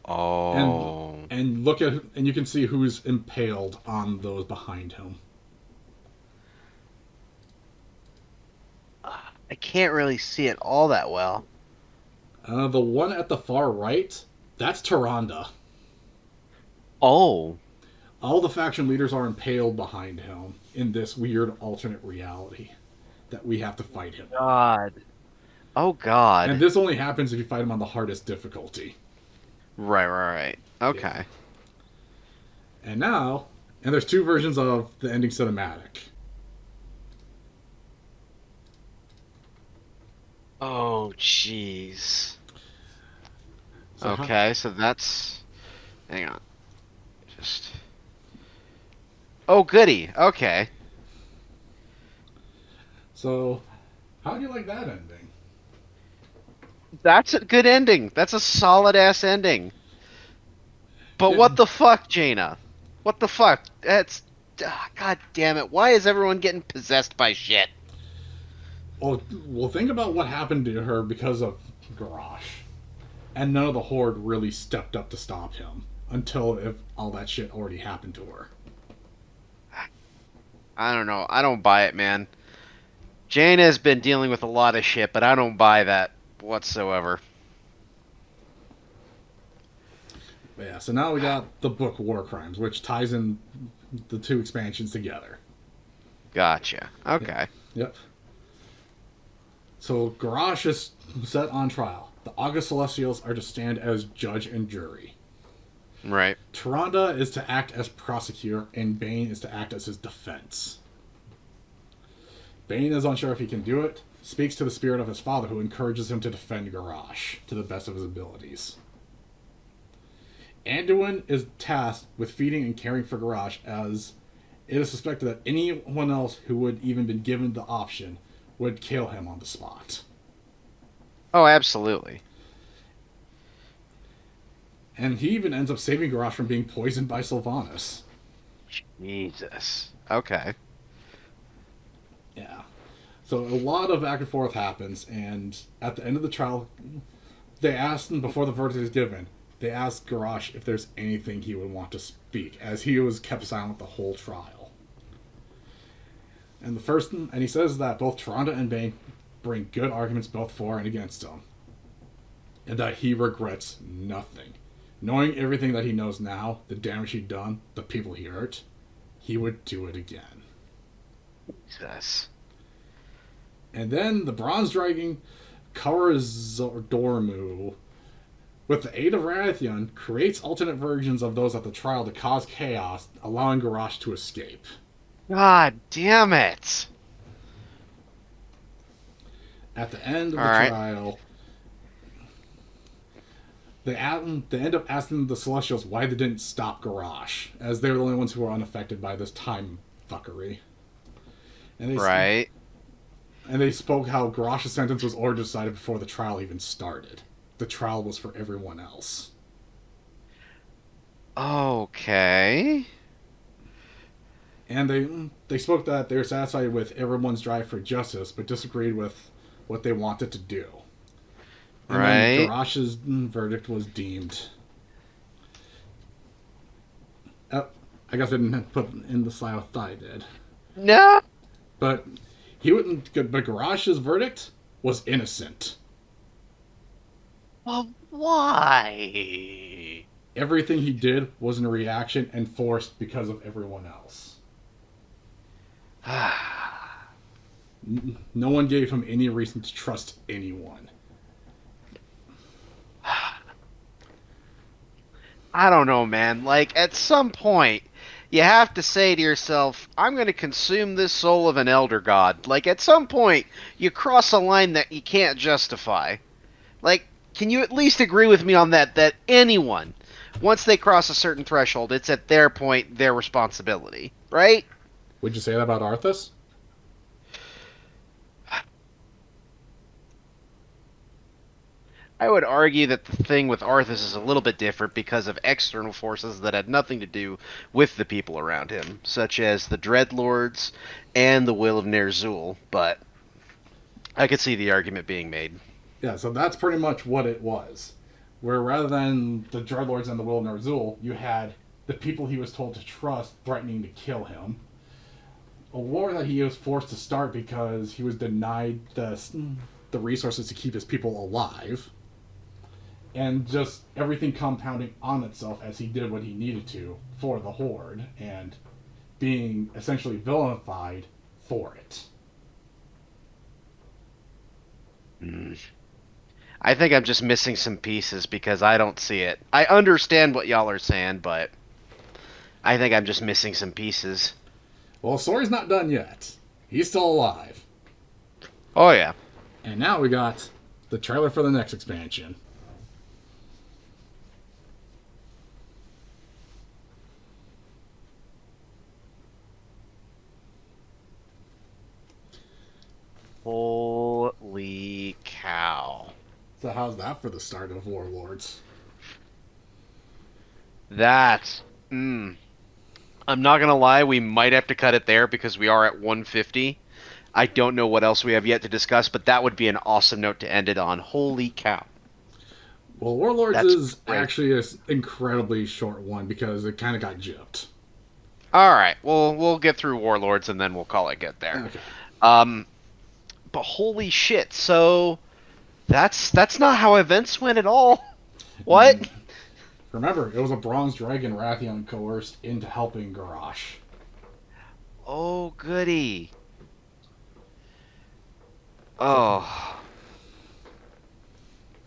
Oh. And look at, and you can see who's impaled on those behind him. I can't really see it all that well. The one at the far right, that's Tyrande. Oh. All the faction leaders are impaled behind him in this weird alternate reality that we have to fight him. God. Oh, God. And this only happens if you fight him on the hardest difficulty. Right. Okay. Yeah. And there's two versions of the ending cinematic. Oh, jeez. So okay, so that's... Hang on. Just... Oh, goody. Okay. So, how do you like that ending? That's a good ending. That's a solid-ass ending. But Yeah. what the fuck, Jaina? What the fuck? That's... God damn it. Why is everyone getting possessed by shit? Well, think about what happened to her because of Garrosh. And none of the Horde really stepped up to stop him until if all that shit already happened to her. I don't know. I don't buy it, man. Jaina's been dealing with a lot of shit, but I don't buy that whatsoever. But yeah, so now we got the book War Crimes, which ties in the two expansions together. Gotcha. Okay. Yep. So Garrosh is set on trial. The August Celestials are to stand as judge and jury. Right. Tyrande is to act as prosecutor, and Bane is to act as his defense. Bane is unsure if he can do it, speaks to the spirit of his father, who encourages him to defend Garrosh to the best of his abilities. Anduin is tasked with feeding and caring for Garrosh, as it is suspected that anyone else who would even been given the option would kill him on the spot. Oh, absolutely. And he even ends up saving Garrosh from being poisoned by Sylvanas. Jesus. Okay. Yeah. So a lot of back and forth happens, and at the end of the trial, they asked him, before the verdict is given, they asked Garrosh if there's anything he would want to speak, as he was kept silent the whole trial. And he says that both Tyrande and Bane bring good arguments both for and against him, and that he regrets nothing. Knowing everything that he knows now, the damage he'd done, the people he hurt, he would do it again. Jesus. And then the Bronze Dragon, Karazormu, with the aid of Rathian, creates alternate versions of those at the trial to cause chaos, allowing Garrosh to escape. God damn it. At the end of the trial, they end up asking the Celestials why they didn't stop Garrosh, as they were the only ones who were unaffected by this time fuckery. And they spoke how Garrosh's sentence was already decided before the trial even started. The trial was for everyone else. Okay. And they spoke that they were satisfied with everyone's drive for justice, but disagreed with what they wanted to do. And then Garrosh's verdict was deemed. Oh, I guess I didn't put in the slide I thought I did. No. But Garrosh's verdict was innocent. Well, why? Everything he did was in a reaction and forced because of everyone else. No one gave him any reason to trust anyone. I don't know, man. Like, at some point, you have to say to yourself, I'm going to consume this soul of an elder god. Like, at some point, you cross a line that you can't justify. Like, can you at least agree with me on that? That anyone, once they cross a certain threshold, it's at their point, their responsibility, right? Would you say that about Arthas? I would argue that the thing with Arthas is a little bit different because of external forces that had nothing to do with the people around him, such as the Dreadlords and the will of Ner'zhul, but I could see the argument being made. Yeah, so that's pretty much what it was. Where rather than the Dreadlords and the will of Ner'zhul, you had the people he was told to trust threatening to kill him. A war that he was forced to start because he was denied the resources to keep his people alive. And just everything compounding on itself as he did what he needed to for the Horde, and being essentially vilified for it. I think I'm just missing some pieces because I don't see it. I understand what y'all are saying, but I think I'm just missing some pieces. Well, story's not done yet. He's still alive. Oh, yeah. And now we got the trailer for the next expansion. Holy cow. So how's that for the start of Warlords? That. I'm not going to lie, we might have to cut it there because we are at 150. I don't know what else we have yet to discuss, but that would be an awesome note to end it on. Holy cow. Well, Warlords That's is great. actually an incredibly short one because it kind of got gypped. All right, we'll get through Warlords and then we'll call it good there. Okay. But holy shit, so that's not how events went at all. What? Remember, it was a Bronze Dragon Wrathion coerced into helping Garrosh. Oh, goody. Oh.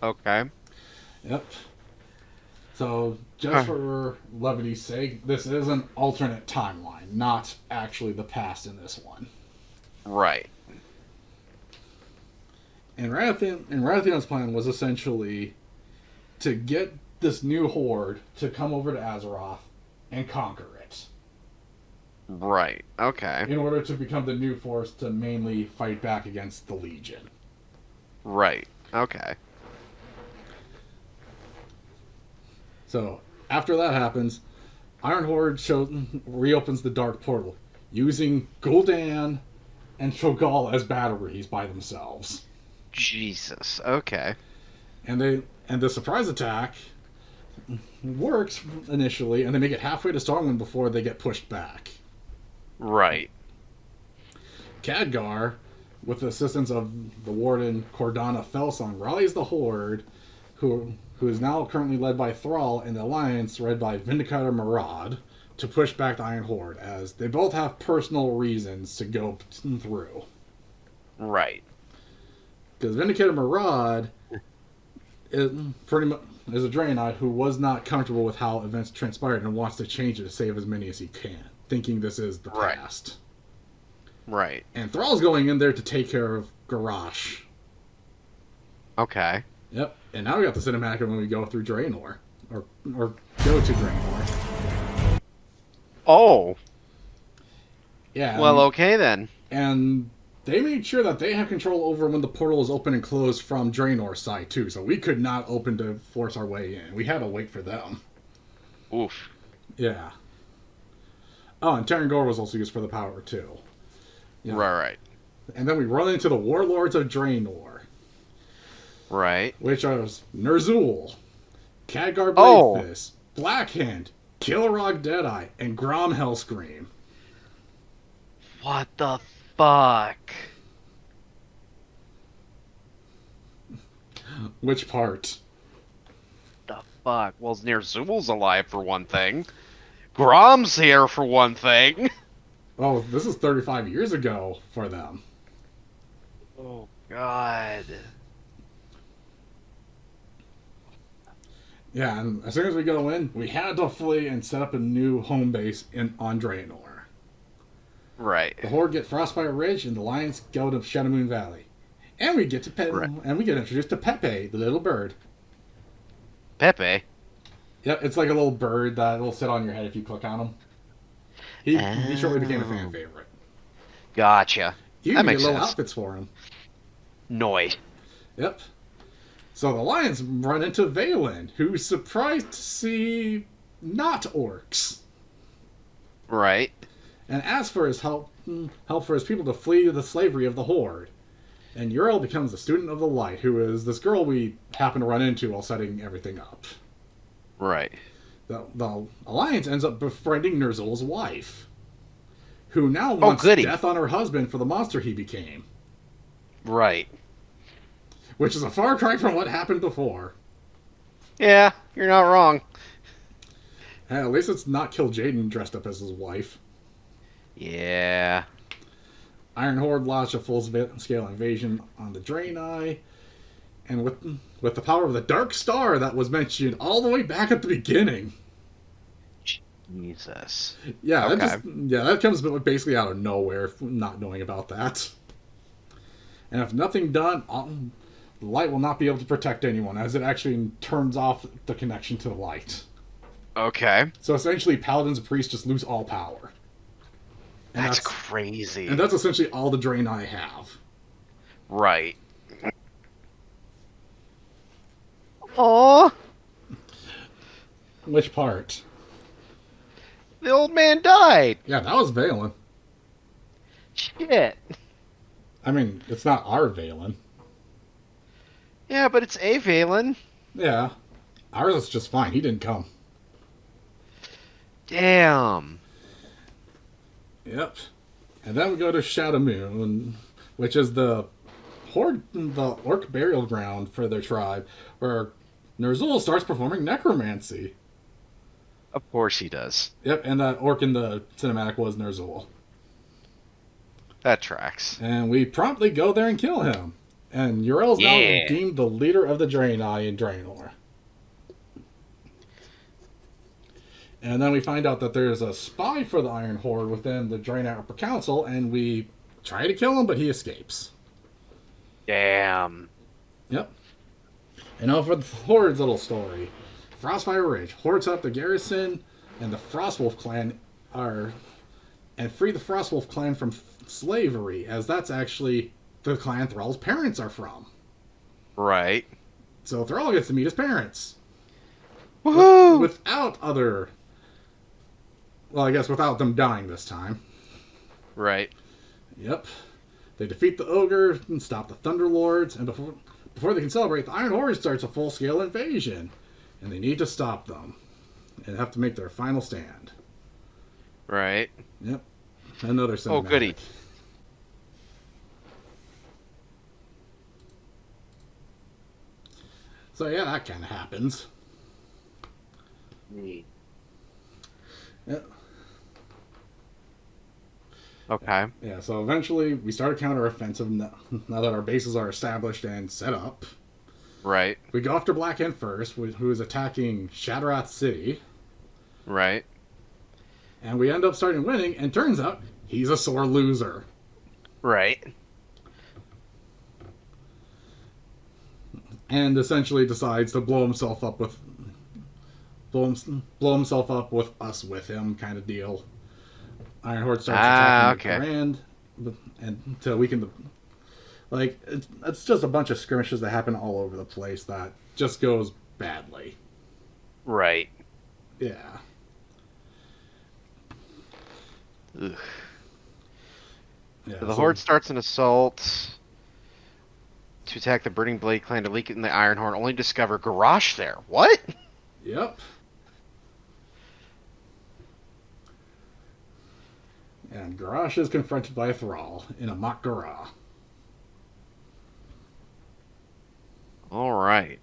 Okay. Yep. So, just for levity's sake, this is an alternate timeline, not actually the past in this one. Right. And Wrathion's plan was essentially to get this new horde to come over to Azeroth and conquer it. Right. Okay. In order to become the new force to mainly fight back against the Legion. Right. Okay. So, after that happens, Iron Horde reopens the Dark Portal, using Gul'dan and Shogal as batteries by themselves. Jesus. Okay. And the surprise attack works initially, and they make it halfway to Stormwind before they get pushed back. Right. Khadgar, with the assistance of the Warden Cordana Felsong, rallies the Horde, who is now currently led by Thrall, and the Alliance, led by Vindicator Marad, to push back the Iron Horde, as they both have personal reasons to go through. Right. Because Vindicator Marad is pretty much is a Draenei who was not comfortable with how events transpired and wants to change it to save as many as he can, thinking this is the past. Right. And Thrall's going in there to take care of Garrosh. Okay. Yep. And now we got the cinematic when we go through Draenor. Or go to Draenor. Oh. Yeah. Well, okay then. And they made sure that they have control over when the portal is open and closed from Draenor's side, too. So we could not open to force our way in. We had to wait for them. Oof. Yeah. Oh, and Terrangor was also used for the power, too. Yeah. Right. And then we run into the Warlords of Draenor. Right. Which are Ner'zhul, Khadgar Oh. Bladefist, Blackhand, Kilrogg Deadeye, and Grom Hellscream. What the fuck? Which part? The fuck? Well, Ner'zhul's alive for one thing. Grom's here for one thing. Oh, this is 35 years ago for them. Oh, God. Yeah, and as soon as we go in, we had to flee and set up a new home base on Draenor. Right. The Horde get Frostfire Ridge, and the Lions go to Shadow Moon Valley. And we get Right. introduced to Pepe, the little bird. Pepe. Yep, it's like a little bird that will sit on your head if you click on him. He shortly became a fan favorite. Gotcha. You That even get makes little sense. outfits for him. Noise. Yep. So the Lions run into Velen, who's surprised to see not orcs, Right. and asks for his help for his people to flee the slavery of the Horde. And Uriel becomes a student of the light, who is this girl we happen to run into while setting everything up. Right. The Alliance ends up befriending Ner'zhul's wife, who now wants death on her husband for the monster he became. Right. Which is a far cry from what happened before. Yeah, you're not wrong. At least it's not Kill Jaden dressed up as his wife. Yeah. Iron Horde launched a full-scale invasion on the Draenei, and with the power of the Dark Star that was mentioned all the way back at the beginning. Jesus. Yeah, okay. that comes basically out of nowhere, not knowing about that. And if nothing done, the light will not be able to protect anyone, as it actually turns off the connection to the light. Okay. So essentially, paladins and priests just lose all power. And that's crazy. And that's essentially all the Draenei have. Right. Aww. Which part? The old man died. Yeah, that was Velen. Shit. I mean, it's not our Velen. Yeah, but it's a Velen. Yeah. Ours is just fine. He didn't come. Damn. Yep. And then we go to Shadow Moon, which is the orc burial ground for their tribe, where Ner'zhul starts performing necromancy. Of course he does. Yep, and that orc in the cinematic was Ner'zhul. That tracks. And we promptly go there and kill him. And Uriel's now deemed the leader of the Draenei in Draenor. And then we find out that there's a spy for the Iron Horde within the Draenei Upper Council, and we try to kill him, but he escapes. Damn. Yep. And now for the Horde's little story. Frostfire Ridge. Horde set up the garrison, and the Frostwolf clan and free the Frostwolf clan from slavery, as that's actually the clan Thrall's parents are from. Right. So Thrall gets to meet his parents. Woohoo! Without other... Well, I guess without them dying this time. Right. Yep. They defeat the Ogre and stop the Thunderlords, and before they can celebrate, the Iron Horde starts a full-scale invasion. And they need to stop them. And have to make their final stand. Right. Yep. Another cinematic. Oh, goody. So yeah, that kind of happens. Neat. Yep. Okay. Yeah, so eventually we start a counteroffensive now that our bases are established and set up. Right. We go after Black Hand first, who is attacking Shatterath City. Right. And we end up starting winning, and turns out he's a sore loser. Right. And essentially decides to blow himself up with us with him, kind of deal. Iron Horde starts attacking Nagrand, and to weaken the... Like, it's just a bunch of skirmishes that happen all over the place that just goes badly. Right. Yeah. Ugh. Yeah, the Horde starts an assault to attack the Burning Blade clan to leak in the Iron Horde, only discover Garrosh there. What? Yep. And Garrosh is confronted by Thrall in a mock Garah. All right.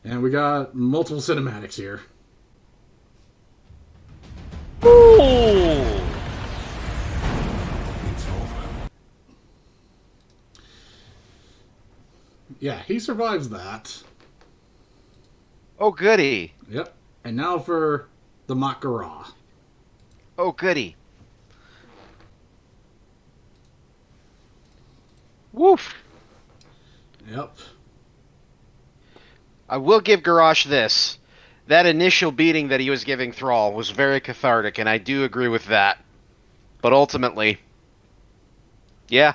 And we got multiple cinematics here. Ooh. Yeah, he survives that. Oh, goody. Yep. And now for the Makara. Oh, goody. Woof. Yep. I will give Garrosh this. That initial beating that he was giving Thrall was very cathartic, and I do agree with that. But ultimately, yeah,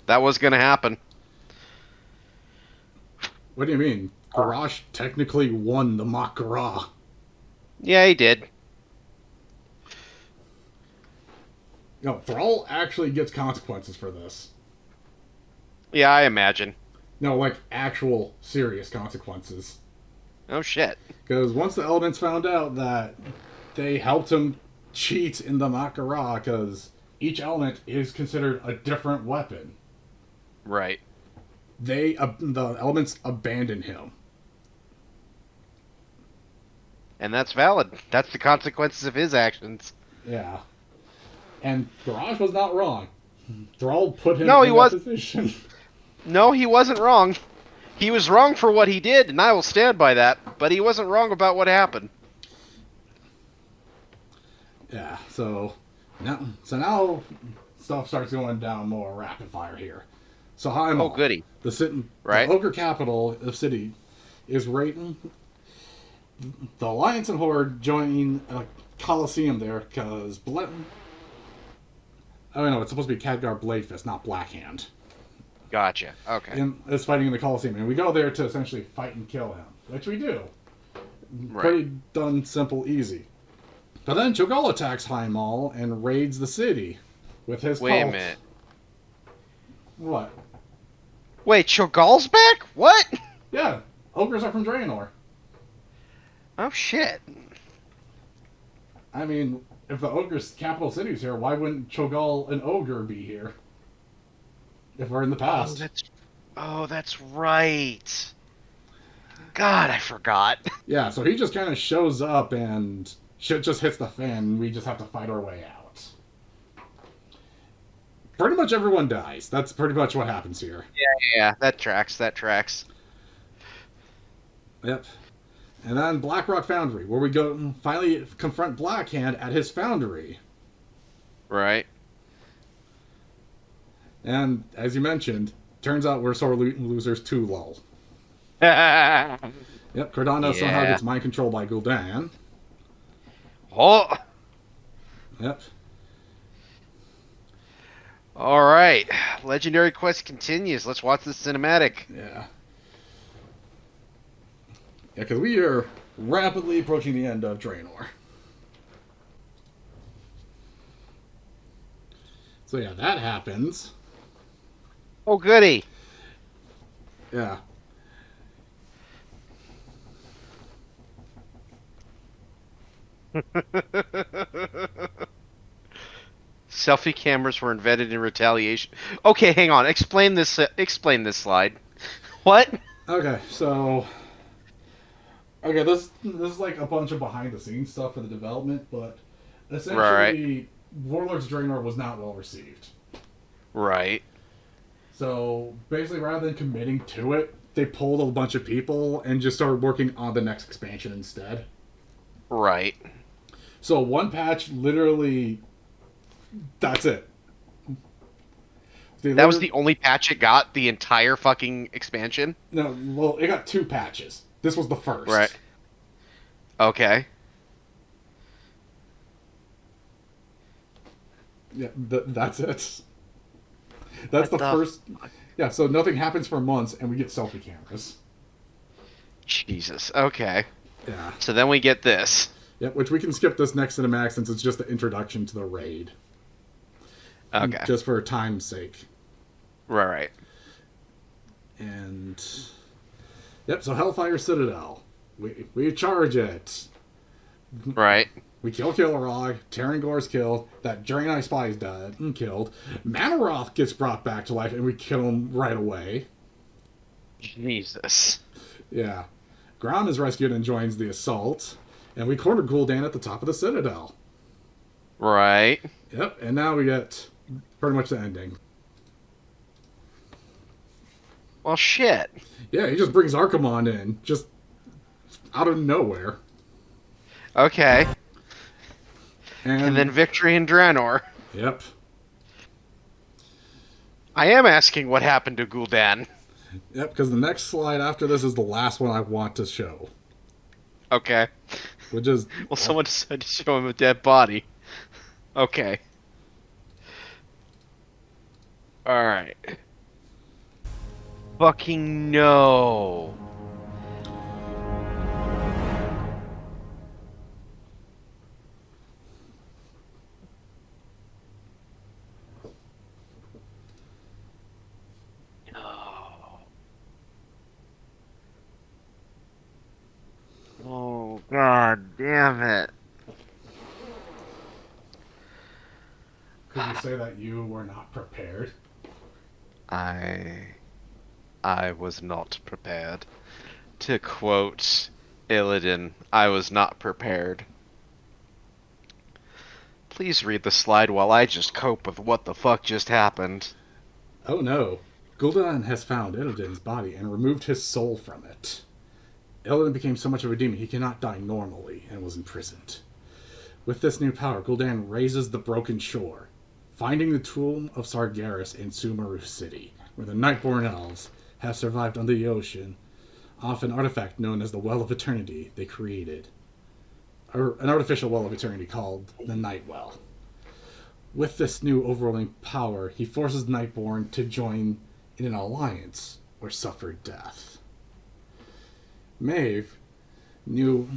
that was going to happen. What do you mean? Garrosh technically won the Makara. Yeah, he did. No, Thrall actually gets consequences for this. Yeah, I imagine. No, like actual serious consequences. Oh, shit. Because once the Elements found out that they helped him cheat in the Makara, because each element is considered a different weapon, Right. the Elements abandoned him. And that's valid. That's the consequences of his actions. Yeah. And Garrosh was not wrong. Thrall put him No, he in that was. position. No, he wasn't wrong. He was wrong for what he did, and I will stand by that. But he wasn't wrong about what happened. Yeah. So now stuff starts going down more rapid fire here. So Oh, goody. the Right. ogre capital of city, is raiding. The Alliance and Horde join a Coliseum there because oh no, it's supposed to be Khadgar Bladefist, not Blackhand. Gotcha. Okay. And is fighting in the Coliseum, and we go there to essentially fight and kill him, which we do. Right. Pretty done, simple, easy. But then Cho'Gall attacks Heimal and raids the city with his Wait cult. a minute. What? Wait, Cho'Gall's back? What? Yeah, ogres are from Draenor. Oh, shit. I mean, if the ogre's capital city's here, why wouldn't Cho'Gall an ogre be here? If we're in the past. That's right. God, I forgot. Yeah, so he just kind of shows up and shit just hits the fan and we just have to fight our way out. Pretty much everyone dies. That's pretty much what happens here. Yeah, that tracks. That tracks. Yep. And then Blackrock Foundry, where we go finally confront Blackhand at his foundry. Right. And as you mentioned, turns out we're sore losers too, lol. Yep. Yep, Cardano somehow gets mind controlled by Gul'dan. Oh. Yep. All right. Legendary quest continues. Let's watch the cinematic. Yeah. Yeah, because we are rapidly approaching the end of Draenor. So yeah, that happens. Oh, goody. Yeah. Selfie cameras were invented in retaliation. Okay, hang on. Explain this. Explain this slide. What? Okay, so this is like a bunch of behind the scenes stuff for the development, but essentially, Warlords of Dreanor was not well received. Right. So basically, rather than committing to it, they pulled a bunch of people and just started working on the next expansion instead. Right. So one patch, literally, that's it. That was the only patch it got, the entire fucking expansion? No, well, it got 2 patches. This was the first. Right. Okay. Yeah, that's it. That's the first. Yeah, so nothing happens for months, and we get selfie cameras. Jesus. Okay. Yeah. So then we get this. Yep, which we can skip this next cinematic since it's just the introduction to the raid. Okay. Just for time's sake. Right. And yep, so Hellfire Citadel. We charge it. Right. We kill Killarog, Terrangor's killed, that Draenei spy's dead and killed. Manaroth gets brought back to life and we kill him right away. Jesus. Yeah. Grom is rescued and joins the assault. And we corner Gul'dan at the top of the Citadel. Right. Yep, and now we get pretty much the ending. Well, shit. Yeah, he just brings Archimon in. Just out of nowhere. Okay. And then And victory in Draenor. yep. I am asking what happened to Gul'dan. Yep, because the next slide after this is the last one I want to show. Okay. Which is... Well, someone decided to show him a dead body. Okay. Alright. Fucking no. No. Oh, god damn it. Could you say that you were not prepared? I was not prepared. To quote Illidan, I was not prepared. Please read the slide while I just cope with what the fuck just happened. Oh no. Gul'dan has found Illidan's body and removed his soul from it. Illidan became so much of a demon he cannot die normally and was imprisoned. With this new power, Gul'dan raises the broken shore, finding the tomb of Sargeras in Sumeru City, where the Nightborn Elves have survived under the ocean, off an artifact known as the Well of Eternity they created. Or an artificial Well of Eternity called the Night Well. With this new overruling power, he forces Nightborn to join in an alliance or suffer death. Maeve knew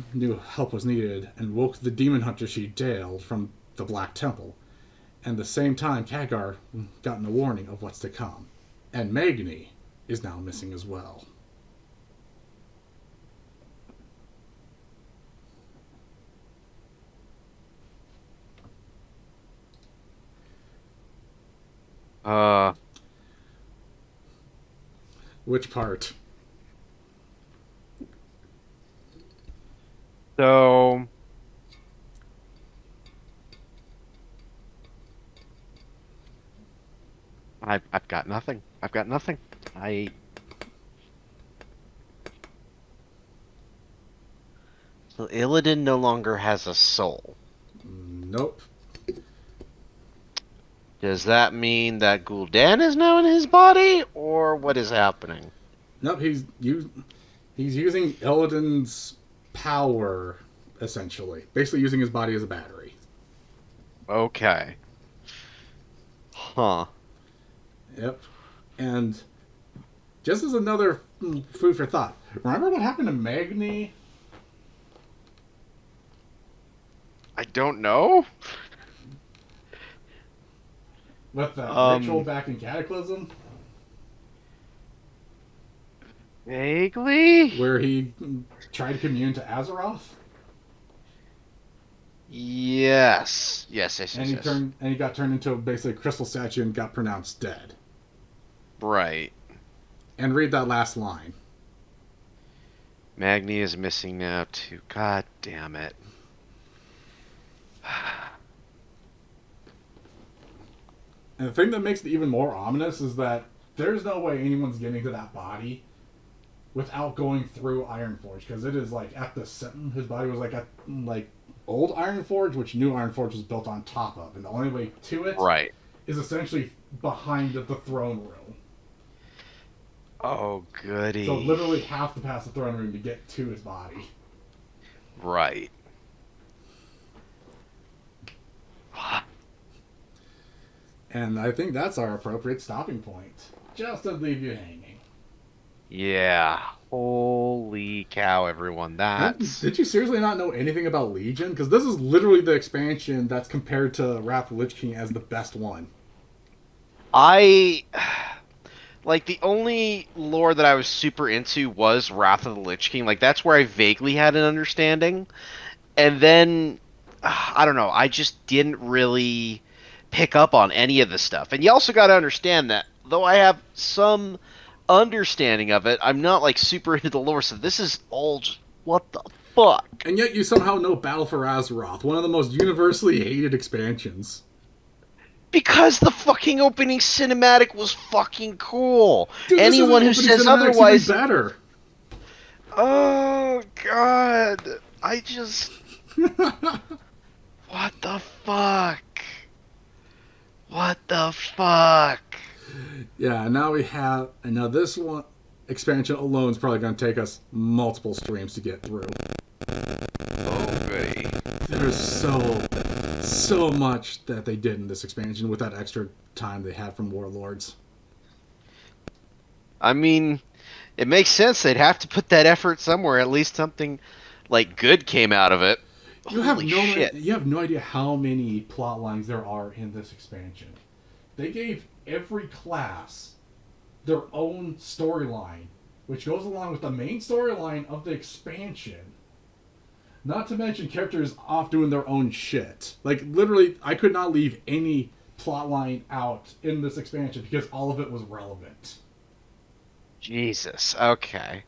help was needed and woke the demon hunter she jailed from the Black Temple. And at the same time, Khadgar gotten a warning of what's to come. And Magni is now missing as well. Which part? So... I've got nothing. I've got nothing. So Illidan no longer has a soul. Nope. Does that mean that Gul'dan is now in his body, or what is happening? Nope, he's using Illidan's power, essentially. Basically using his body as a battery. Okay. Huh. Yep. And just as another food for thought, remember what happened to Magni? I don't know. With that ritual back in Cataclysm? Vaguely? Where he tried to commune to Azeroth? Yes. Yes. And he got turned into basically a crystal statue and got pronounced dead. Right. And read that last line. Magni is missing now too. God damn it. And the thing that makes it even more ominous is that there's no way anyone's getting to that body without going through Ironforge, because it is like at the his body was like at old Ironforge, which new Ironforge was built on top of, and the only way to it is essentially behind the throne room. Oh goody. So literally have to pass the throne room to get to his body. Right. And I think that's our appropriate stopping point. Just to leave you hanging. Yeah. Holy cow, everyone. That's... Did you seriously not know anything about Legion? Because this is literally the expansion that's compared to Wrath of the Lich King as the best one. Like, the only lore that I was super into was Wrath of the Lich King. Like, that's where I vaguely had an understanding. And then, I don't know, I just didn't really pick up on any of the stuff. And you also got to understand that, though I have some understanding of it, I'm not, like, super into the lore, so this is all just, what the fuck? And yet you somehow know Battle for Azeroth, one of the most universally hated expansions. Because the fucking opening cinematic was fucking cool. Dude, Anyone who says otherwise... Even better. Oh, God. god! I just... What the fuck? What the fuck? Yeah, now we have... And now this one expansion alone is probably going to take us multiple streams to get through. Oh, goody. There's so much that they did in this expansion with that extra time they had from Warlords. I mean, it makes sense. They'd have to put that effort somewhere. At least something, like, good came out of it. Holy shit. You have no idea how many plot lines there are in this expansion. They gave every class their own storyline, which goes along with the main storyline of the expansion. Not to mention characters off doing their own shit. Like, literally, I could not leave any plot line out in this expansion because all of it was relevant. Jesus. Okay.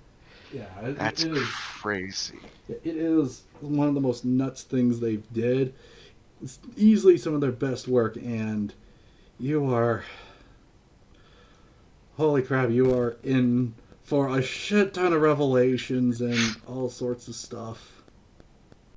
Yeah, That's it is crazy. It is one of the most nuts things they've did. It's easily some of their best work, and you are... Holy crap, you are in for a shit ton of revelations and all sorts of stuff.